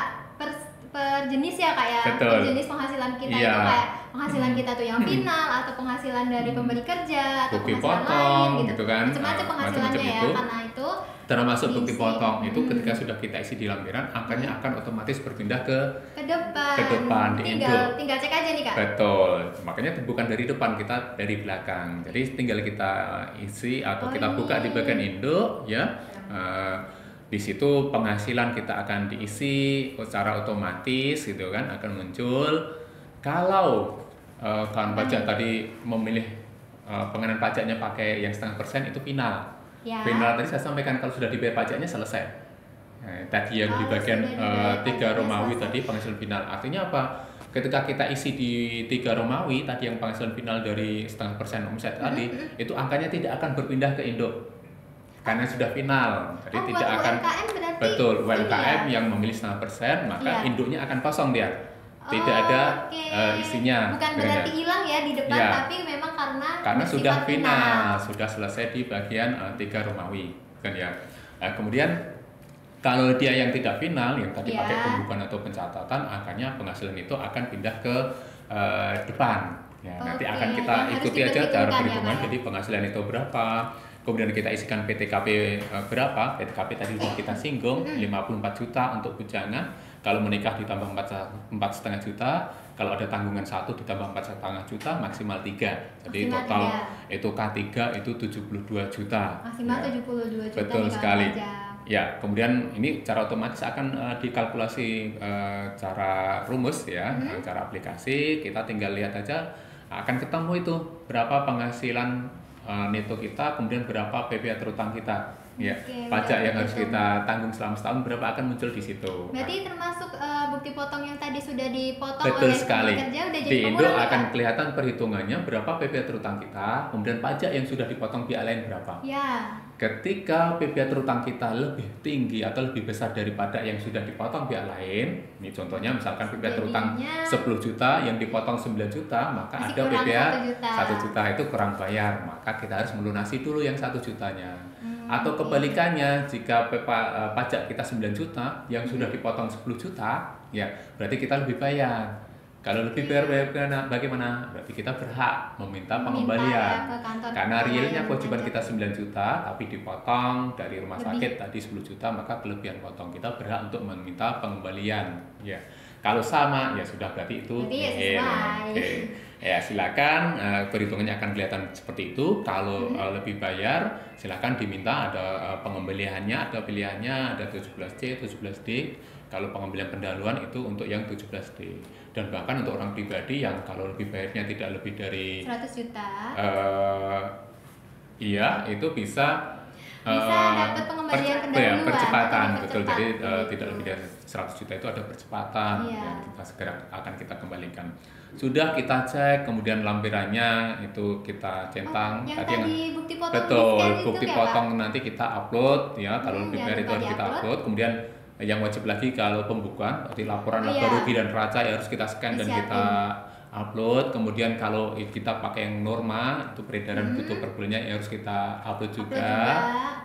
per jenis ya Kak ya. Betul. Per jenis penghasilan kita itu kayak penghasilan kita tuh yang final atau penghasilan dari pemberi kerja atau bukti penghasilan potong lain gitu kan. Macam-macam penghasilannya ya, itu. karena itu termasuk bukti potong itu ketika sudah kita isi di lampiran, angkanya akan otomatis berpindah ke depan di induk. Tinggal cek aja nih Kak. Betul. Makanya bukan dari depan, kita dari belakang. Jadi tinggal kita isi atau kita buka di bagian induk ya. Di situ penghasilan kita akan diisi secara otomatis gitu kan, akan muncul. Kalau kawan pajak tadi memilih pengenaan pajaknya pakai yang 0,5% itu final. Ya. Final tadi saya sampaikan kalau sudah dibayar pajaknya selesai. Tadi yang di bagian 3 Romawi tadi penghasilan final. Artinya apa? Ketika kita isi di 3 Romawi tadi yang penghasilan final dari 0,5% omset tadi, itu angkanya tidak akan berpindah ke induk. Karena sudah final. Jadi tidak akan UMKM betul UMKM yang memilih 0,5%, maka induknya akan kosong dia. Tidak ada isinya. Bukan berarti hilang ya di depan, tapi memang karena sudah final, sudah selesai di bagian 3 Romawi kan ya. Kemudian kalau dia yang tidak final, yang tadi pakai pembukuan atau pencatatan, angkanya penghasilan itu akan pindah ke depan. Ya, nanti akan kita ikuti aja cara perhitungan. Jadi penghasilan itu berapa, kemudian kita isikan PTKP berapa. PTKP tadi sudah kita singgung, 54 juta untuk bujangan. Kalau menikah ditambah 4,5 juta, kalau ada tanggungan 1 ditambah 4,5 juta, maksimal 3. Jadi maksimal total 3. Itu K3 itu 72 juta. Maksimal ya. 72 juta. Betul sekali. Ya, kemudian ini cara otomatis akan dikalkulasi cara rumus ya, cara aplikasi. Kita tinggal lihat aja, akan ketemu itu berapa penghasilan neto kita, kemudian berapa PPh terutang kita. Ya, pajak yang harus kita tanggung selama setahun berapa akan muncul di situ. Berarti termasuk bukti potong yang tadi sudah dipotong betul oleh sekali. Pekerja udah jadi di Indo akan kelihatan perhitungannya berapa PPh terutang kita, kemudian pajak yang sudah dipotong pihak lain berapa. Ya. Ketika PPh terutang kita lebih tinggi atau lebih besar daripada yang sudah dipotong pihak lain, ini contohnya misalkan PPh terutang 10 juta yang dipotong 9 juta, maka ada PPh 1 juta itu kurang bayar, maka kita harus melunasi dulu yang 1 jutanya. Atau kebalikannya, jika pajak kita 9 juta yang sudah dipotong 10 juta, ya berarti kita lebih bayar. Kalau lebih bayar bagaimana? Berarti kita berhak meminta pengembalian. Karena realnya kewajiban kita 9 juta, tapi dipotong dari rumah sakit tadi 10 juta, maka kelebihan potong kita berhak untuk meminta pengembalian. Ya, kalau sama ya sudah berarti itu. Ya silakan, perhitungannya akan kelihatan seperti itu. Kalau lebih bayar, silakan diminta ada pengembaliannya, ada pilihannya, ada 17C, 17D. Kalau pengembalian pendahuluan itu untuk yang 17D. Dan bahkan untuk orang pribadi yang kalau lebih bayarnya tidak lebih dari 100 juta. Iya, itu bisa dapat pengembalian pendahuluan. Percepatan, betul. Jadi tidak lebih dari 100 juta itu ada percepatan yang kita segera akan kita kembalikan. Sudah kita cek, kemudian lampirannya itu kita centang. Tadi bukti potong. Betul, bukti potong nanti kita upload ya. Kalau lebih bayar itu harus kita upload. Kemudian yang wajib lagi kalau pembukuan, nanti laporan laba rugi dan neraca ya harus kita scan dan kita upload. Kemudian kalau kita pakai yang norma itu peredaran butuh per bulannya ya harus kita upload juga.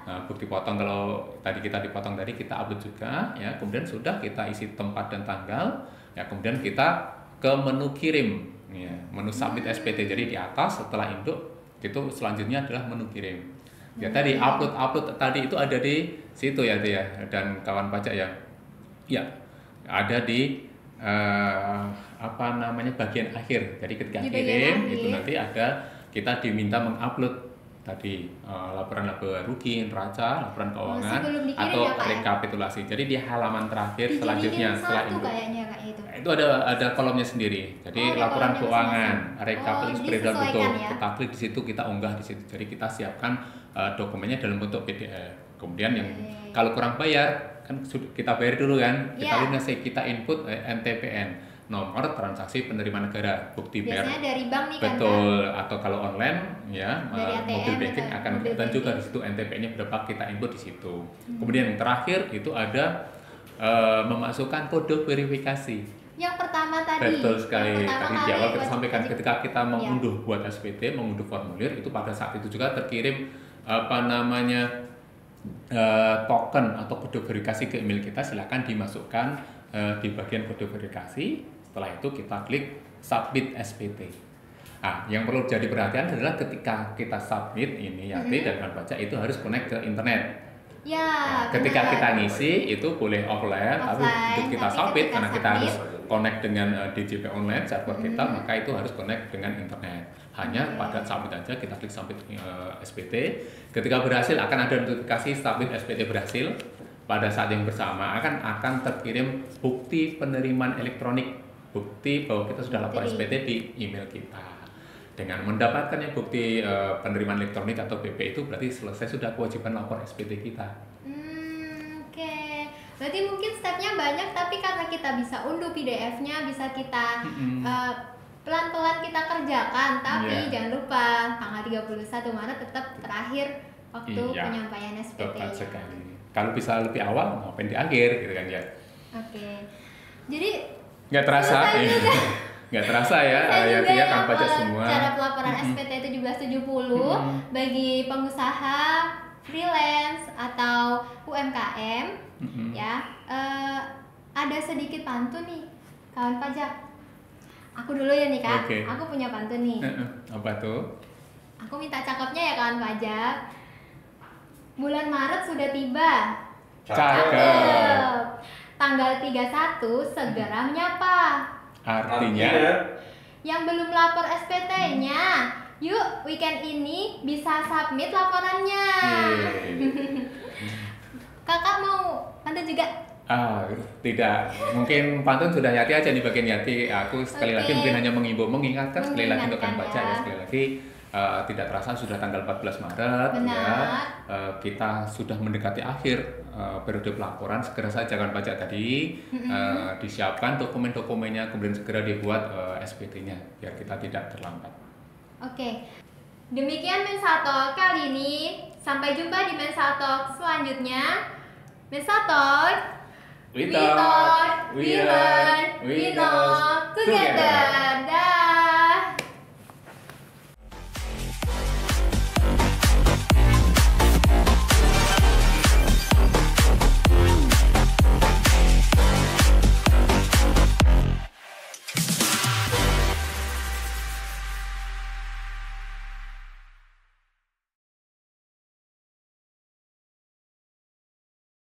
Nah, bukti potong kalau tadi kita dipotong tadi kita upload juga ya. Kemudian sudah kita isi tempat dan tanggal ya. Kemudian kita ke menu kirim ya, menu submit SPT. Jadi di atas setelah induk itu selanjutnya adalah menu kirim. Ya tadi upload tadi itu ada di situ ya dia dan kawan pajak ya. Ya, ada di bagian akhir. Jadi ketika kirim itu nanti ada kita diminta mengupload tadi laporan laba rugi, neraca, laporan keuangan atau rekapitulasi. Jadi di halaman terakhir selanjutnya setelah itu ada kolomnya sendiri. Jadi laporan keuangan, rekapitulasi peredaran betul. Kita klik di situ, kita unggah di situ. Jadi kita siapkan dokumennya dalam bentuk PDF. Kemudian yang kalau kurang bayar kan kita bayar dulu kan, kita lunasi, kita input NTPN. nomor transaksi penerimaan negara, bukti bayar. Biasanya dari bank nih kan. Betul, atau kalau online ya Dari ATM, mobil banking misalnya, akan mobil kelihatan juga banking. di situ NTP-nya berapa, kita input di situ. Kemudian yang terakhir itu ada memasukkan kode verifikasi. Yang pertama tadi. Betul sekali. Yang pertama Tadi di kali awal kita wajib- sampaikan wajib- ketika kita Iya. mengunduh buat SPT, mengunduh formulir itu pada saat itu juga terkirim token atau kode verifikasi ke email kita, silakan dimasukkan di bagian kode verifikasi. Setelah itu kita klik submit SPT. Nah, yang perlu jadi perhatian adalah ketika kita submit ini Yati dan kan pajak itu harus connect ke internet. Ya, Nah, ketika benar. kita ngisi itu boleh offline, tapi Offline, untuk kita tapi submit ketika karena kita harus submit, connect dengan DJP online server kita, maka itu harus connect dengan internet. Hanya Oke. pada submit aja kita klik submit SPT. Ketika berhasil akan ada notifikasi submit SPT berhasil. Pada saat yang bersamaan akan terkirim bukti penerimaan elektronik, bukti bahwa kita sudah lapor Bukti. SPT di email kita. Dengan mendapatkannya bukti penerimaan elektronik atau BP itu berarti selesai sudah kewajiban lapor SPT kita. Oke. Berarti mungkin stepnya banyak, tapi karena kita bisa unduh PDF-nya, bisa kita pelan-pelan kita kerjakan. Tapi Iya. jangan lupa tanggal 31 Maret tetap terakhir waktu Iya. penyampaian SPT. Tepat sekali. Kalau bisa lebih awal ngapain di akhir gitu kan ya. Oke. Jadi Nggak terasa, selesai ya. juga. Nggak terasa ya, Saya ya juga kan ya, pajak semua. cara pelaporan SPT 1770 bagi pengusaha, freelance atau UMKM ya. Ada sedikit pantun nih kawan pajak. Aku dulu ya nih Kak. Oke. Aku punya pantun nih. Apa tuh? Aku minta cakepnya ya kawan pajak. Bulan Maret sudah tiba. Cakep. Tanggal 31 segera menyapa. Artinya Yang belum lapor SPT-nya, yuk weekend ini bisa submit laporannya. Kakak mau pantun juga? tidak. Mungkin pantun sudah Yati aja di bagian Yati. Aku sekali lagi Oke. mungkin hanya mengingatkan sekali lagi untuk kan Mengingatkan pajak ya. ya. Sekali lagi tidak terasa sudah tanggal 14 Maret Benar. ya. Kita sudah mendekati akhir periode pelaporan. Segera saja kan pajak tadi disiapkan dokumen-dokumennya, kemudian segera dibuat SPT-nya biar kita tidak terlambat. Oke. Demikian Mensatalk kali ini. Sampai jumpa di Mensatalk selanjutnya. Mensatalk, We we talk, we learn, we know together.